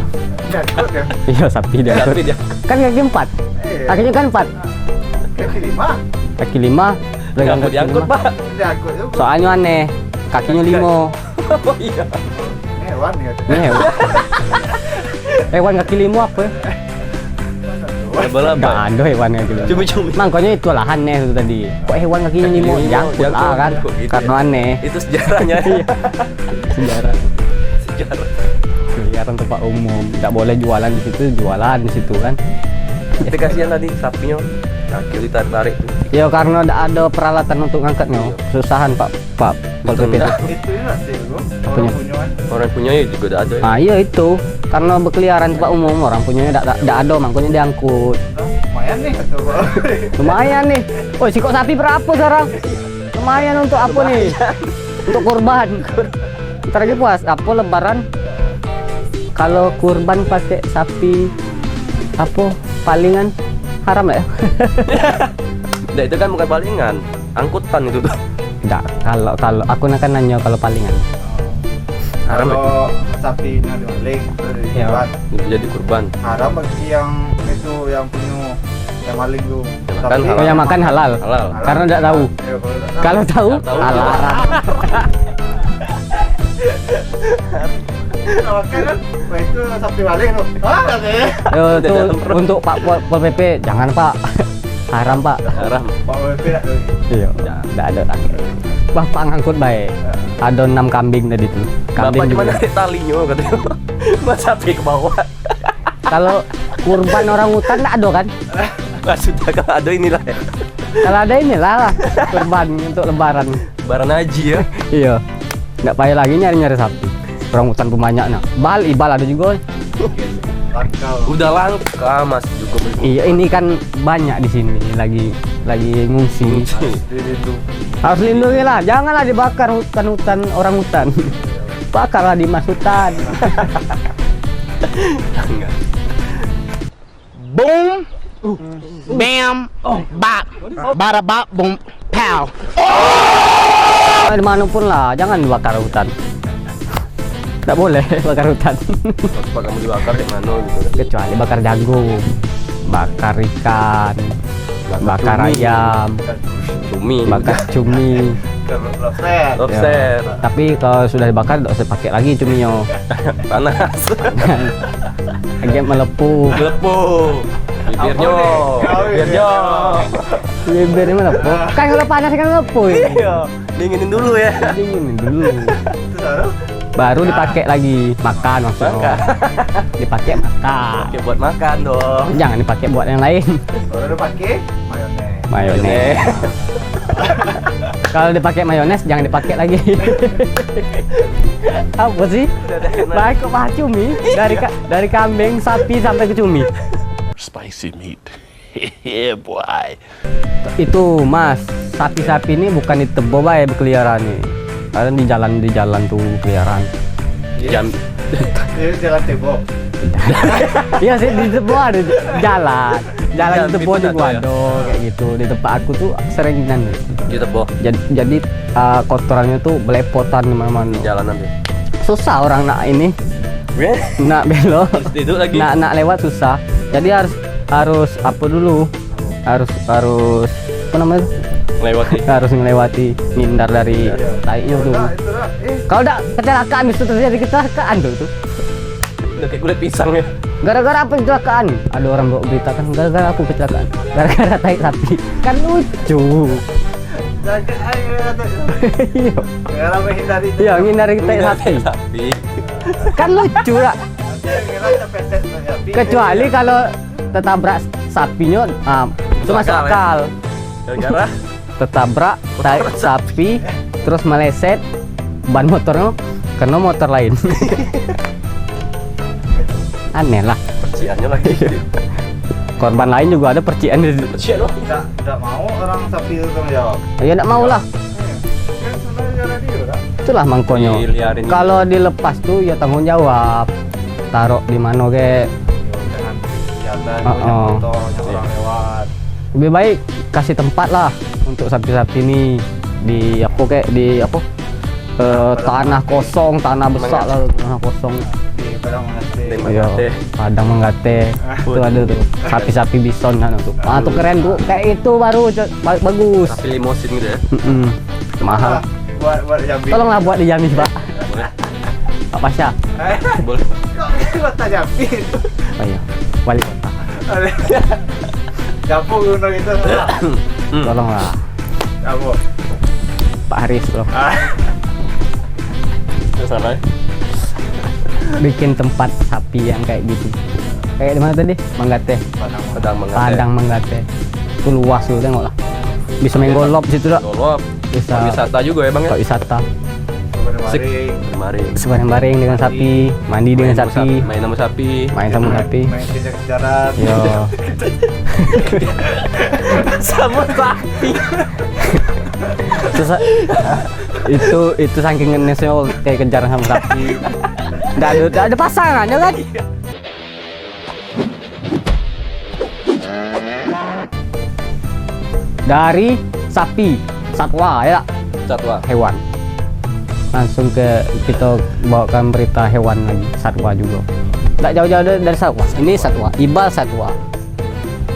C: Diangkut ya.
A: Iya, sapi diangkut.
B: Sapi dia.
A: Kan kaki 4. Kakinya kan 4.
C: Kaki 5.
A: Kaki 5. Pedagang
B: Ngaku
A: kaki
B: diangkut
A: 5.
B: Pak.
C: Diangkut itu
A: Soalnya aneh, kakinya 5.
B: Oh iya.
C: hewan ya.
A: Ini hewan. Hewan kaki 5 apa?
B: Laba-laba.
A: Nggak ada hewan kaki 5.
B: Cumi-cumi.
A: Makanya itu lah aneh itu tadi. Kok hewan kakinya 5 diangkut lah kan?
B: Kok gitu
A: Karena
B: ya?
A: aneh.
B: Itu sejarahnya.
A: Sejarah.
B: Sejarah.
A: Keliaran tempat umum, tidak boleh jualan di situ, jualan di situ kan.
B: Tapi kasihan tadi sapinya. Kaki ditarik-tarik tuh.
A: Ya karena tidak ada peralatan untuk ngangkatnya, susahan Pak Pol PP.
C: Itu ya sih gua.
A: Apanya?
C: Orang punya kan.
B: Orang punya juga udah ada ya.
A: Nah iya itu, karena berkeliaran tempat umum orang punyanya tidak ada, makanya diangkut.
C: Lumayan nih kata gua.
A: Lumayan nih. Oh sikok sapi berapa sekarang? Lumayan untuk apa nih? Untuk kurban. Ntar lagi puas apa lebaran? Kalau kurban pakai sapi apa palingan haram lah ya?
B: Nah, itu kan bukan palingan, angkutan itu tuh.
A: Tidak, kalau aku akan nanya kalau palingan.
B: Haram ya?
C: Kalau sapinya dimaling terus
A: Ya.
C: dijual.
B: Itu jadi kurban.
C: Haram bagi yang itu yang punya yang maling tuh.
B: Kan
C: Tapi-
B: halal.
A: Oh yang makan halal.
B: Halal.
A: Karena tidak tahu.
C: Ya, kalau tak tahu.
A: Kalau tahu
B: Nggak tahu.
A: halal.
C: Kalau makan kan, wah itu sapi maling tuh. Ah katanya.
A: Yo, itu untuk Pak Pol PP jangan Pak. Haram Pak.
B: Haram.
C: Pak WP tak tuh.
A: Iya, tidak ada tak. Bapak ngangkut baik. Ada 6 kambing tadi tuh.
B: Bapak
A: Kambing
B: cuma
A: juga.
B: narik talinya katanya. Mas sapi ke bawah.
A: Kalau kurban orang hutan tidak ada kan?
B: Maksudnya kalau ada inilah ya.
A: Kalau ada inilah lah kurban untuk lebaran.
B: Lebaran haji ya.
A: Iya. Nggak payah lagi nyari-nyari sapi. Orang hutan pun banyak nak. Ibal ada juga.
B: Udah langka mas juga.
A: Iya, ini kan banyak di sini lagi ngungsi. Harus lindungi lah, janganlah dibakar hutan orang hutan. Bakarlah di mas hutan.
I: Boom, bam, bap, bada bap, boom, pow.
A: Dimanapun lah, jangan dibakar hutan. Tidak boleh bakar hutan.
B: Apa kamu dibakar kayak mana gitu?
A: Kecuali bakar jagung, bakar ikan, bakar ayam,
B: Cumi,
A: bakar cumi.
B: lobster,
A: Tapi kalau sudah dibakar tidak usah pakai lagi cuminya.
B: panas,
A: Agak melepuh.
B: melepuh, bibirnya,
A: Bibirnya melepuh. Kan kalau panas kan melepuh.
B: Iya, dinginin dulu ya.
A: Dingin dulu. Baru dipakai lagi makan maksudnya. Dipakai makan.
B: Oke, buat makan dong.
A: Jangan dipakai buat yang lain.
C: Kalau udah pakai mayones.
A: Mayones. Kalau dipakai mayones jangan dipakai lagi. Apa sih? Baik kok bahas cumi dari kambing, sapi sampai ke cumi.
I: Spicy meat. Yeah, boy.
A: Itu mas, sapi-sapi ini bukan di tebo bae berkeliaran nih. Karena di jalan tuh keliaran.
B: Jam
C: Ini jalan tembok.
A: Iya sih di tebo ada jalan di tebo
B: Jambi
A: juga
B: tuh ada
A: ada kayak gitu. Di tempat aku tuh seringan.
B: di tebo
A: Jadi kotorannya tuh belepotan kemana-mana.
B: jalanan tuh.
A: Susah orang nak ini, nak belok,
B: Itu lagi.
A: nak lewat susah. Jadi harus apa dulu? Harus apa namanya?
B: Lewati.
A: Harus melewati, ngindar dari tainya tuh. Kalau tidak kecelakaan itu terjadi kecelakaan tuh.
B: Udah kayak kulit pisang ya.
A: Gara-gara apa kecelakaan? Ada orang bawa berita kan gara-gara aku kecelakaan. Gara-gara tai sapi. Kan lucu.
C: Karena menghindari itu.
A: Iya, ngindari tai sapi.
B: Tapi
A: Kan lucu lah. Kecuali kalau tertabrak sapinya, itu masuk
B: Akal, ya.
A: akal.
B: gara-gara
A: Tertabrak tai sapi, terus meleset, ban motornya kena motor lain. Aneh lah.
B: perciannya lagi.
A: Korban lain juga ada percikan di situ.
B: Percian loh.
C: Tidak mau orang sapi itu tanggung jawab.
A: Ya enggak mau lah.
C: Kan sebenarnya gara dia udah.
A: Itulah mangkonya.
B: Diliarin.
A: Kalau dilepas tuh ya tanggung jawab. Taruh di mana ke?
C: Jangan jalan,
A: Oh,
C: banyak
A: oh.
C: motor, banyak orang lewat.
A: Lebih baik kasih tempat lah untuk sapi-sapi ini di apa kayak di apa? Tanah kosong, tanah besar lah, tanah kosong.
C: Di padang mengasih.
A: Iya, padang menggate. Itu ada tuh sapi-sapi bison kan tuh. Tuh keren tuh. Kayak itu baru bagus.
B: Tapi limosin gitu ya.
A: Mahal.
C: Buat Jambi.
A: Tolonglah buat di Jambi, Pak.
B: Boleh.
A: Pak Pasha.
B: Boleh.
C: Kok buat tak Jambi?
A: Oh iya. Wali kota.
C: Jambu gunung itu.
A: Tolonglah
C: Jambu.
A: Pak Haris bro.
B: Itu salah.
A: Bikin tempat sapi yang kayak gitu. Kayak di mana tadi? Manggate.
B: Padang mengate.
A: Padang Manggate. Itu luas tuh, tengok lah. Bisa main golop situ dah.
B: Golop.
A: Bisa
B: Wisata juga ya bang ya.
A: Pak wisata.
B: Kemarin.
A: Bareng-bareng dengan sapi, mandi dengan sapi,
B: Main sama sapi.
A: main sama sapi.
C: Main kejar-kejaran.
A: Yo.
B: Sama sapi.
A: itu saking ngenesnya kayak kejar sama sapi. Nggak ada pasangannya kan? Dari sapi, satwa ya,
B: Satwa.
A: hewan. Langsung ke kita bawakan berita hewan lagi, satwa juga. Nggak jauh-jauh dari satwa. Ini satwa, Ibal satwa,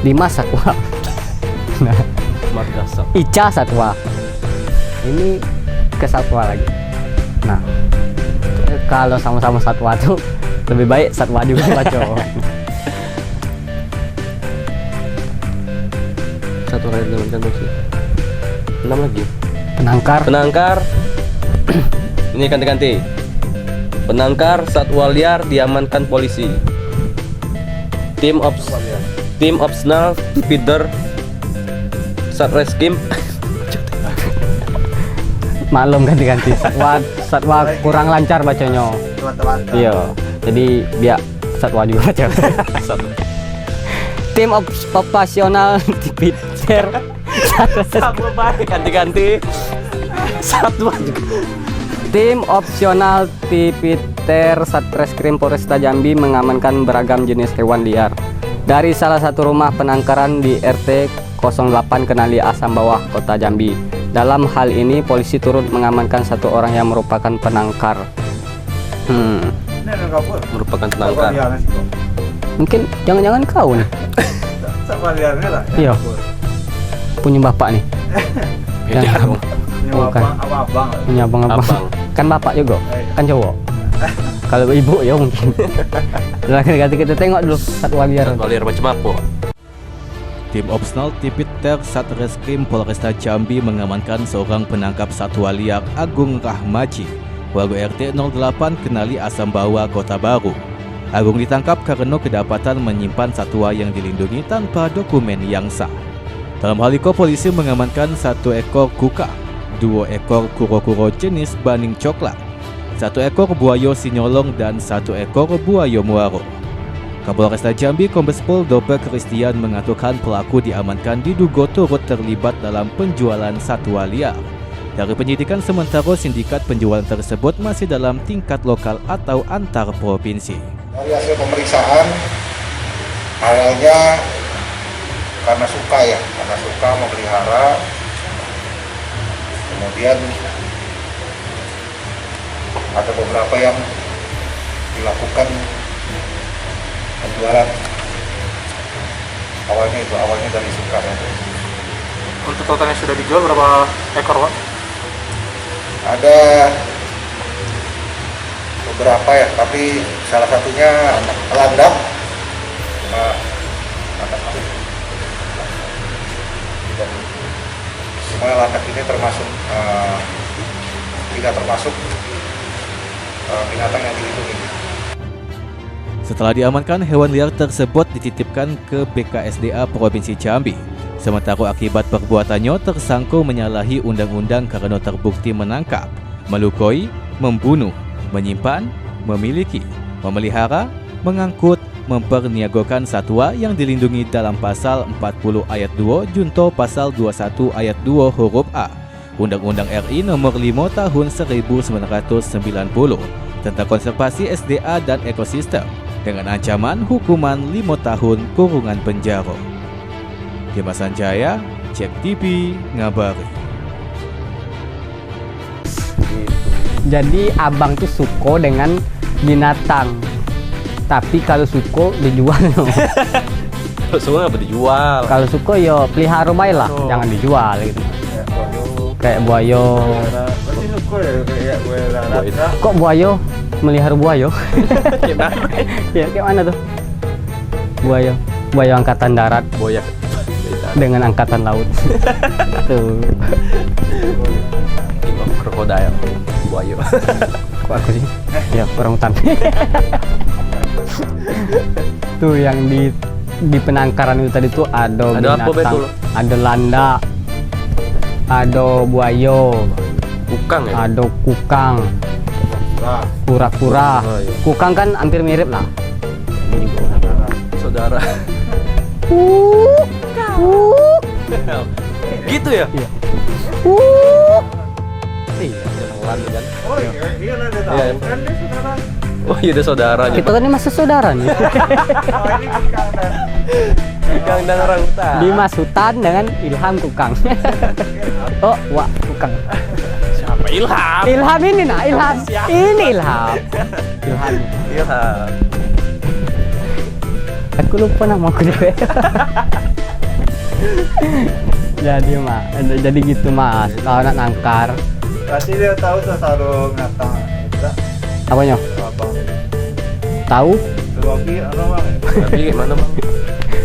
A: Dimas satwa, nah,
B: Makassar.
A: Ica satwa. Ini ke satwa lagi. Nah, kalau sama-sama satwa tuh lebih baik satwa juga baca.
B: Satu kali dalam contoh 6 lagi.
A: Penangkar.
B: Penangkar. Ini ganti-ganti. Penangkar satwa liar diamankan polisi. Tim opsional feeder Satreskrim.
A: Maklum ganti-ganti. Satwa kurang lancar bacanya. Iya. Jadi dia satwa juga cewek.
B: Satu.
A: Tim operasional Tipiter
B: Satwa baik ganti-ganti. Satwa juga.
A: Tim opsional Tipiter Satreskrim Polresta Jambi mengamankan beragam jenis hewan liar dari salah satu rumah penangkaran di RT 08 Kenali Asam Bawah, Kota Jambi. Dalam hal ini polisi turut mengamankan satu orang yang merupakan penangkar.
C: Ini ada kapur.
B: Merupakan
C: Satwa
B: penangkar.
C: liarnya sih kok.
A: Mungkin jangan-jangan kau nih.
C: Satwa liarnya lah.
A: Iya. Punya bapak nih.
B: Beda dong.
C: Ini
A: Bukan.
C: abang.
A: Punya abang-abang.
B: Abang.
A: Kan bapak juga. Kan cowok. Kalau ibu ya mungkin. Ganti kita tengok dulu satwa liar.
B: Satwa liar macam apa?
D: Tim opsional Tipiter Satreskrim Polresta Jambi mengamankan seorang penangkap satwa liar Agung Rahmaji, warga RT 08 Kenali Asam Bawah, Kota Baru. Agung ditangkap karena kedapatan menyimpan satwa yang dilindungi tanpa dokumen yang sah. Dalam hal itu, polisi mengamankan 1 ekor kuka, 2 ekor kuro-kuro jenis baning coklat, 1 ekor buaya sinyolong, dan 1 ekor buaya muaro. Kapolresta Jambi Kombes Pol Doper Christian mengatakan pelaku diamankan diduga turut terlibat dalam penjualan satwa liar. Dari penyidikan sementara, sindikat penjualan tersebut masih dalam tingkat lokal atau antar provinsi.
J: Dari hasil pemeriksaan, awalnya karena suka memelihara, kemudian ada beberapa yang dilakukan penjualan. Awalnya dari suka.
E: Untuk totalnya sudah dijual berapa ekor, Pak?
J: Ada beberapa ya, tapi salah satunya landak. Semua landak ini termasuk tidak termasuk binatang yang dilindungi.
D: Setelah diamankan, hewan liar tersebut dititipkan ke BKSDA Provinsi Jambi. Sementara akibat perbuatannya, tersangka menyalahi undang-undang karena terbukti menangkap, melukai, membunuh, menyimpan, memiliki, memelihara, mengangkut, memperniagakan satwa yang dilindungi dalam pasal 40 ayat 2 junto pasal 21 ayat 2 huruf A Undang-Undang RI nomor 5 tahun 1990 tentang konservasi SDA dan ekosistem dengan ancaman hukuman 5 tahun kurungan penjara. Dimas Sanjaya, Cek TV, ngabari.
A: Jadi abang tuh suko dengan binatang, tapi kalau suko dijual.
B: Kalau suko apa dijual?
A: Kalau suko yo pelihara baik lah, jangan dijual gitu. Kayak buayo.
C: Berarti suko ya kayak buaya.
A: Kok buayo melihara buayo?
B: Gimana?
A: Ya kayak mana tuh? Buayo angkatan darat
B: Boyak.
A: dengan angkatan laut. Tuh.
B: Krokodil. Buaya.
A: Kok aku sih? Ya orang hutan. Tuh yang di penangkaran itu tadi tuh ada
B: Ada apa betul?
A: Ada landa, ada buayo,
B: Kukang ya?
A: ada kukang, kura-kura.
B: Oh, iya.
A: Kukang kan hampir mirip lah.
B: Saudara. Gitu ya?
A: Iya.
B: Iya, pelan kan.
C: Oh iya lah dia tahu
B: Iya.
C: kan dia saudara.
B: Oh iya, ada saudaranya.
A: Kita kan ini masih saudara nih.
C: Oh ini kukang dan
B: Kukang dan orang hutan.
A: Dimas Hutan dengan Ilham Kukang. Oh, wah Kukang.
B: Siapa Ilham?
A: Ilham ini nah, Ilham. Ini Ilham. Ilham.
B: Ilham.
A: Aku lupa nama aku deh. Jadi gitu mas, kalau nak nangkar.
C: berarti dia tahu sarung binatang. Tidak
A: Apanya?
C: abang.
A: Tahu?
C: Lagi apa bang?
B: Tapi gimana bang?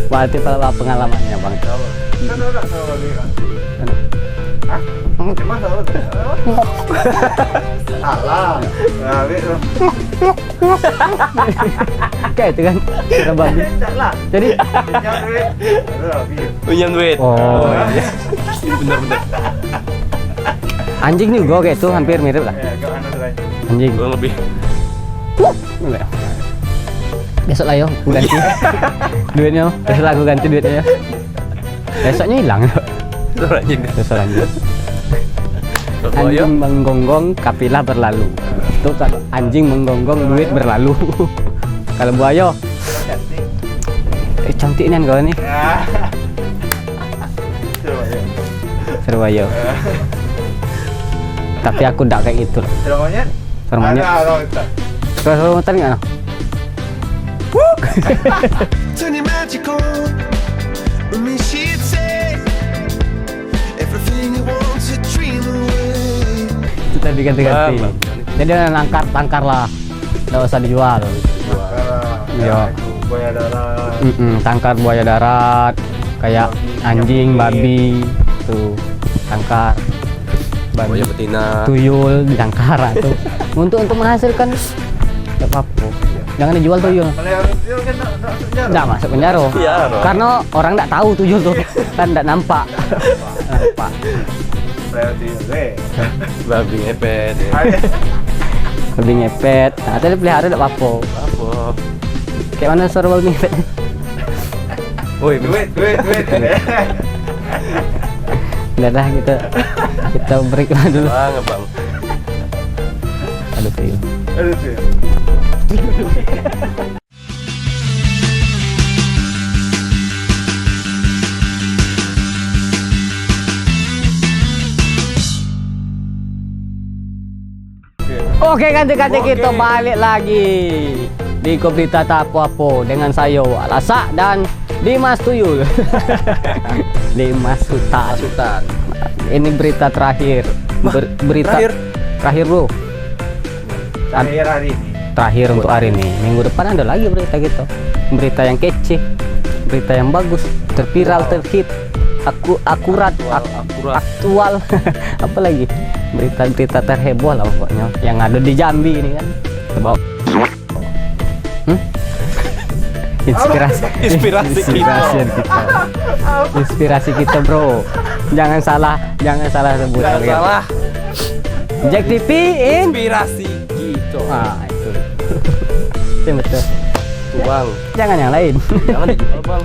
A: Berarti pala pengalamannya bang.
C: Tahu. Kan ada tahu lagi kan. Hah? Cuma tahu. Salah. Nah, itu.
A: Kayak itu kan, kira babi.
C: Salah.
A: Jadi,
C: Yang duit. Ada lagi.
B: Punya duit.
A: oh,
B: iya. Bener-bener.
A: anjing juga kayak itu hampir mirip lah.
C: Ya, ke mana lagi?
A: Anjing.
B: Kurang lebih.
A: Enggak ya? Besok lah yo, aku ganti duitnya. Besok lah aku ganti duitnya ya. Besoknya hilang. Besok lanjut. Anjing menggonggong, kapilah berlalu. Itu kalau anjing menggonggong, duit berlalu. Kalau buaya, cantik nih kau nih. Seru ayo. Tapi aku tidak kayak gitu.
C: Seru monyet?
A: Seru monyet. Seru monyet nggak? Itu tadi ganti-ganti. Jadi tangkar lah, nggak usah dijual. Iya.
C: Buaya darat.
A: Tangkar buaya darat, kayak anjing, babi, tuh tangkar.
B: Buaya betina.
A: Tuyul ditangkar tuh. Untuk menghasilkan apa? Jangan dijual tuyul. Nggak masuk penjara. Karena orang nggak tahu tuyul tuh, kan nggak nampak. Nampak.
B: Babi ngepet.
A: Babi ngepet. Nah, tadi pelihara nggak apa-apa. Kayak mana suara babi ngepet?
B: Woi,
C: Duit.
A: Udah dah kita break lah dulu.
B: Bang, bang.
A: Aduh tuyul. Oke, ganti-ganti kita balik lagi di Kobrita Tapo-Apo dengan saya Alasa dan Dimas Tuyul. Dimas Sultan. Ini berita terakhir. Berita terakhir bro.
C: Terakhir hari ini.
A: Terakhir untuk hari ini. Minggu depan ada lagi berita gitu. Berita yang kece, berita yang bagus, terviral, terhit, akurat, aktual. Apa lagi? Berita terheboh lah pokoknya. Yang ada di Jambi ini kan. Coba. Inspirasi kita bro. Jangan salah sebut.
B: Jangan salah.
A: Jack TV
B: Inspirasi gitu.
A: Ah itu. Itu betul.
B: Tuh bang.
A: Jangan yang lain.
B: Jangan dijual bang.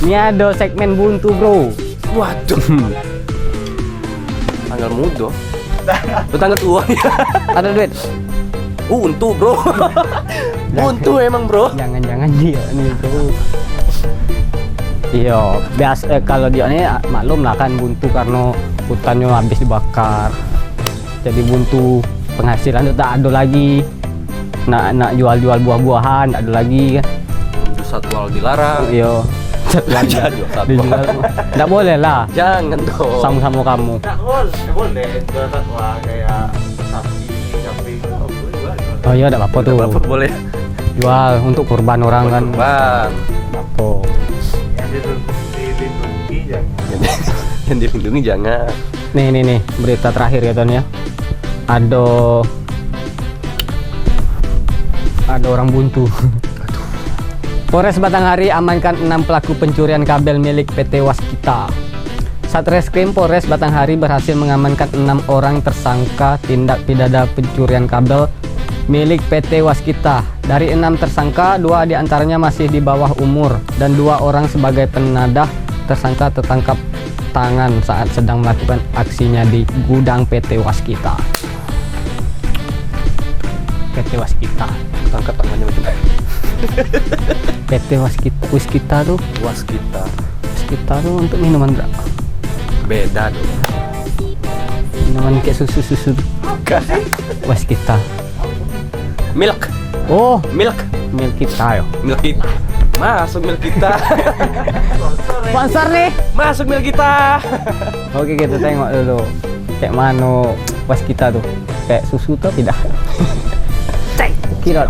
A: Ini ada segmen buntu bro.
B: Waduh. Tanggal muda. Lu tanggal tua.
A: Ada duit.
B: Buntu bro. Buntu emang bro.
A: Jangan dia nih bro. Iya, biasa kalau dia ini maklum lah kan buntu karena hutannya habis dibakar. Jadi buntu penghasilan itu tak ada lagi. Nak jual buah-buahan tak ada lagi kan.
B: Satwal dilarang.
A: Iya. Dijual. Enggak boleh lah.
B: Jangan dong.
A: Sama-sama kamu.
C: Nggak boleh jual satwa kayak sapi, kambing,
A: Oh iya, enggak apa-apa tuh.
B: Apa boleh?
A: Jual untuk kurban orang kan.
B: Bang.
A: Apa?
C: dilindungi jangan.
B: Yang dilindungi jangan.
A: Nih berita terakhir ya Ton ya. Ada orang buntu. Polres Batanghari amankan 6 pelaku pencurian kabel milik PT Waskita. Satreskrim Polres Batanghari berhasil mengamankan 6 orang tersangka tindak pidana pencurian kabel milik PT Waskita. Dari 6 tersangka, 2 diantaranya masih di bawah umur dan 2 orang sebagai penadah. Tersangka tertangkap tangan saat sedang melakukan aksinya di gudang PT Waskita. PT Waskita.
B: Tangkap tangannya macam
A: PT Waskita tuh. Waskita tuh untuk minuman berapa?
B: Beda dong.
A: Minuman kayak susu. Waskita.
B: Milk.
A: Oh,
B: Milk
A: kita ya.
B: Milk kita. Masuk milk kita.
A: Sponsor nih.
B: Masuk milk kita.
A: Oke, kita tengok dulu. Kayak mana Waskita tuh? Kayak susu tuh tidak? Cek. Kira.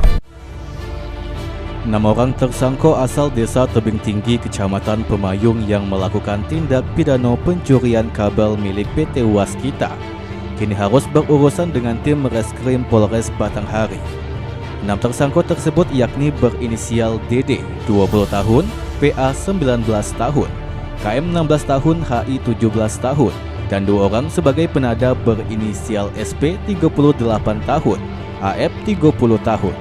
D: 6 orang tersangka asal desa Tebing Tinggi, Kecamatan Pemayung yang melakukan tindak pidana pencurian kabel milik PT Waskita kini harus berurusan dengan tim Reskrim Polres Batanghari. 6 tersangka tersebut yakni berinisial DD 20 tahun, PA 19 tahun, KM 16 tahun, HI 17 tahun, dan 2 orang sebagai penada berinisial SP 38 tahun, AF 30 tahun.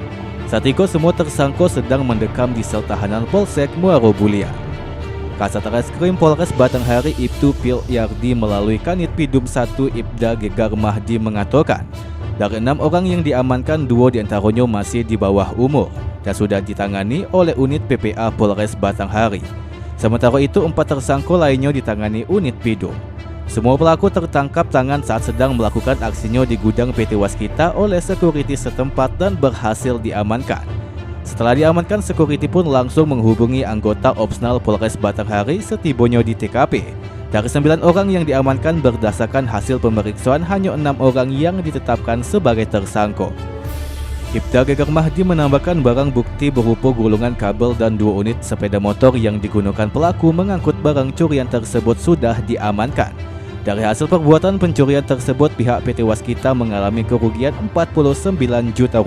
D: Saat itu semua tersangka sedang mendekam di sel tahanan Polsek Muaro Bulian. Kasat Reskrim Polres Batanghari Ibtu Pil Yardi melalui Kanit Pidum 1 Ibda Gegar Mahdi mengatakan, dari 6 orang yang diamankan, 2 diantaranya masih di bawah umur dan sudah ditangani oleh unit PPA Polres Batanghari. Sementara itu 4 tersangka lainnya ditangani unit Pidum. Semua pelaku tertangkap tangan saat sedang melakukan aksinya di gudang PT Waskita oleh security setempat dan berhasil diamankan. Setelah diamankan, security pun langsung menghubungi anggota Opsnal Polres Batanghari setibanya di TKP. Dari 9 orang yang diamankan, berdasarkan hasil pemeriksaan hanya 6 orang yang ditetapkan sebagai tersangka. Ibda Gegar Mahdi menambahkan barang bukti berupa gulungan kabel dan 2 unit sepeda motor yang digunakan pelaku mengangkut barang curian tersebut sudah diamankan. Dari hasil perbuatan pencurian tersebut, pihak PT Waskita mengalami kerugian Rp49 juta.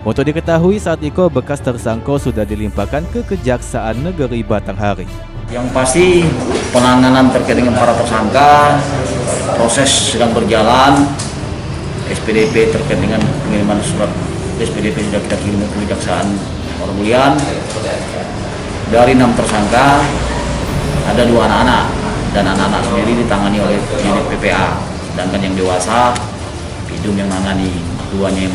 D: Untuk diketahui, saat itu bekas tersangka sudah dilimpahkan ke Kejaksaan Negeri Batanghari.
K: Yang pasti penanganan terkait dengan para tersangka, proses sedang berjalan. SPDP terkait dengan pengiriman surat SPDP sudah kita kirim ke Kejaksaan Muaro Bulian. Dari 6 tersangka ada 2 anak-anak dan anak-anak sendiri ditangani oleh unit PPA. Sedangkan yang dewasa Pidum yang nangani, 2-nya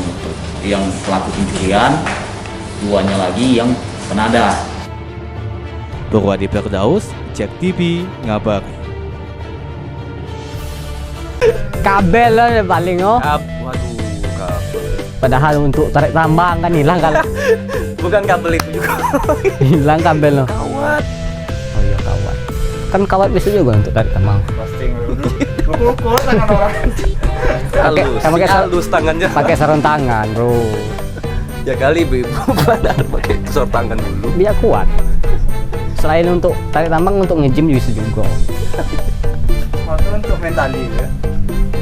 K: yang pelaku pencurian, 2-nya lagi yang penadah.
D: Purwadi Firdaus, Cek TV, ngabari.
A: Kabel lah paling oh.
B: Waduh, kabel.
A: Padahal untuk tarik tambang kan hilang kan.
B: Bukan kabel itu juga.
A: Hilang kabel loh.
B: Kawat.
A: Oh iya kawat. Kan kawat bisa juga untuk tarik tambang.
C: Pasti pukul tangan orang.
B: Halus tangannya.
A: Pakai sarung tangan, bro.
B: Ya kali Beb, benar pakai sarung tangan dulu.
A: Biar kuat. Selain untuk tarik tambang, untuk nge-gym bisa juga.
C: Itu untuk mentali ya.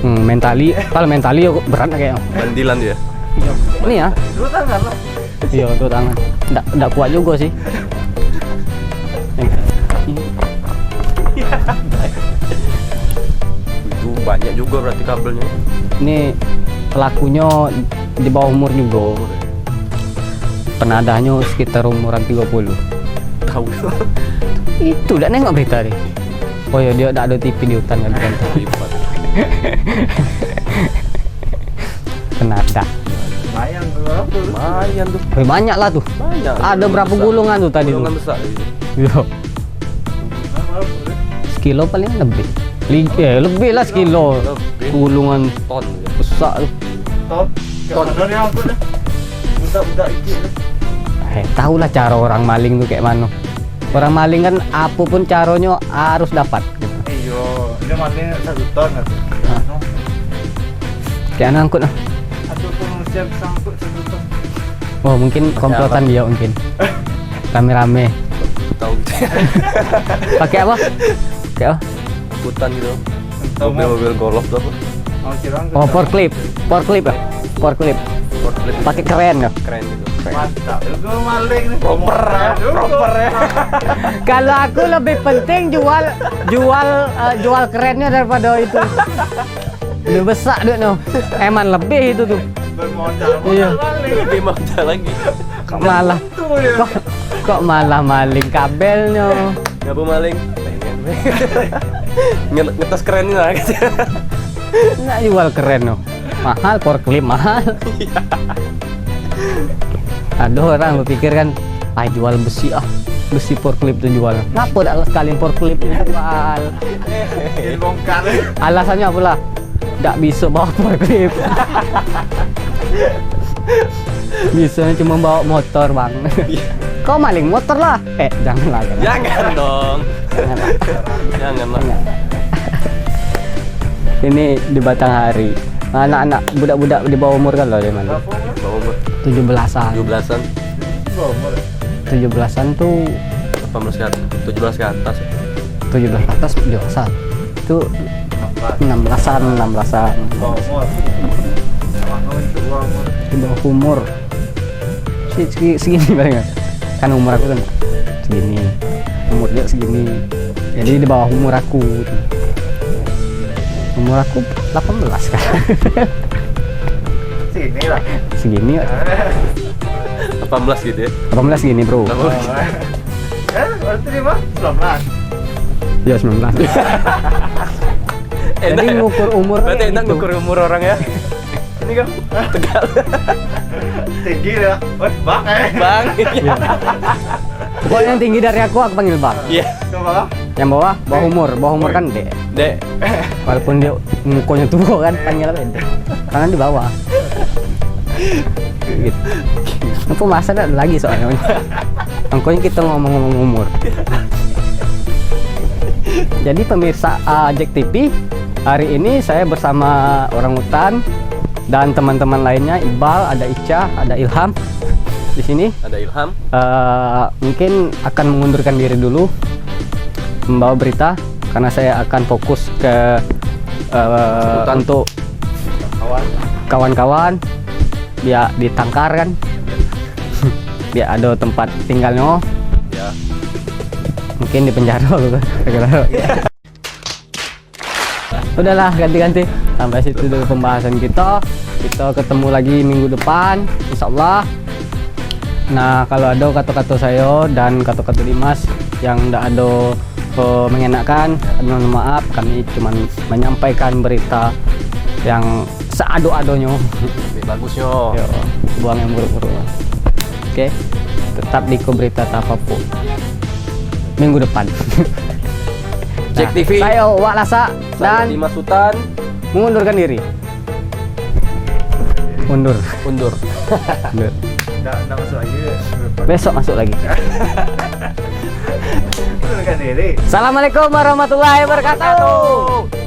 A: Mentali, kalau mentali berat kayaknya.
B: Bandilan dia.
A: Ini ya.
C: Dua tangan lah.
A: Iya, untuk tangan. Nggak kuat juga sih.
B: Itu banyak juga berarti kabelnya.
A: Ini pelakunya di bawah umur juga. Penadahnya sekitar umuran 30.
B: Tahu.
A: Itu udah nengok berita deh. Oh ya, dia ada TV di hutan kan. Penadah.
C: Lumayan tuh.
A: Banyak lah tuh.
B: Banyak.
A: Ada berapa gulungan tuh tadi tuh?
B: Gulungan besar.
A: Iya. Sekilo paling lebih. Lebih lah sekilo. Gulungan
B: Ton.
A: besar tuh.
C: Ton yang aku dah. Budak-budak itu.
A: Tahu lah cara orang maling tuh kayak mana. Orang maling kan apapun caranya harus dapat gitu.
C: Iya, ini maling 1 ton atau.
A: Kayak nangkut lah.
C: Atau siap sangkut 1 ton.
A: Oh mungkin komplotan dia mungkin. Rame-rame.
B: Tahu.
A: Pakai apa? Pakai apa?
B: Hutan gitu. Mobil-mobil golf tuh apa?
A: Oh, forklift ya? Forklift. Pakai keren ya?
B: Keren gitu.
C: Mantap. Itu maling nih. Proper ya.
A: Kalau aku lebih penting jual kerennya daripada itu. Lebih besar duit no. Emang lebih itu tuh.
C: Bermodal.
A: Iya.
B: Lebih modal lagi.
A: Kok malah maling kabelnya.
B: Ngapa maling? Ngetes kerennya lah gitu.
A: Nggak jual keren no. Mahal, forklift mahal. Ada orang berpikir kan, jual besi besi forklift tuh jual. Kenapa tidak sekalian forklift jual?
C: Dibongkar.
A: Alasannya apalah? Tidak bisa bawa forklift. Bisanya cuma bawa motor bang. Kau maling motor lah. Janganlah.
B: Jangan dong. Janganlah.
A: Ini di Batanghari. Anak-anak budak-budak di bawah umur kan loh di mana?
B: Bawah umur
A: 17-an.
B: 17-an.
A: 17-an tuh
B: 18 ke atas. 17 ke atas.
A: 17 ke atas dewasa. Itu 16-an. Di bawah umur. Segini paling kan umur aku kan segini. Umur dia segini. Jadi di bawah umur aku. Umur aku 18 kan.
C: Sini lah.
A: Segini ya.
B: 18 gitu ya.
A: 18 gini bro.
C: Berarti dia mah 19.
A: Ya 19. Jadi ngukur umur.
B: Berarti enak ngukur umur orang ya. Ini kan Tegal.
C: Tinggi ya. Bang
B: Bang.
A: Pokoknya yang tinggi dari aku panggil bang.
B: Iya.
C: Coba.
A: Yang bawah umur kan dek.
B: Dek.
A: Walaupun dia mukanya tua kan panggil apa dek. Karena di bawah. Gitu. Pembahasan ada lagi soalnya. Angkonya kita ngomong-ngomong umur. Jadi pemirsa Jack TV, hari ini saya bersama orangutan dan teman-teman lainnya, Iqbal, ada Ica, ada Ilham di sini.
B: Ada Ilham.
A: Mungkin akan mengundurkan diri dulu membawa berita karena saya akan fokus ke untuk kawan-kawan biar ditangkar kan. Biar ada tempat tinggalnya.
B: Ya.
A: Mungkin di penjara gitu. Udahlah, ganti-ganti. Sampai situ dulu pembahasan kita. Kita ketemu lagi minggu depan, insyaallah. Nah, kalau ada kata-kata saya dan kata-kata Dimas yang tidak ada mengenakan, mohon maaf. Kami cuma menyampaikan berita yang seado-adonya.
B: Lebih bagusnya.
A: Yo, buang yang buruk-buruk. Oke, tetap di Berita Tapapo minggu depan.
B: Jack TV.
A: Saya Wak Lasa dan
B: Dimas Sultan
A: mengundurkan diri. Undur.
B: undur.
C: Nggak masuk lagi.
A: Besok masuk lagi.
C: Undurkan diri.
A: Assalamualaikum warahmatullahi wabarakatuh.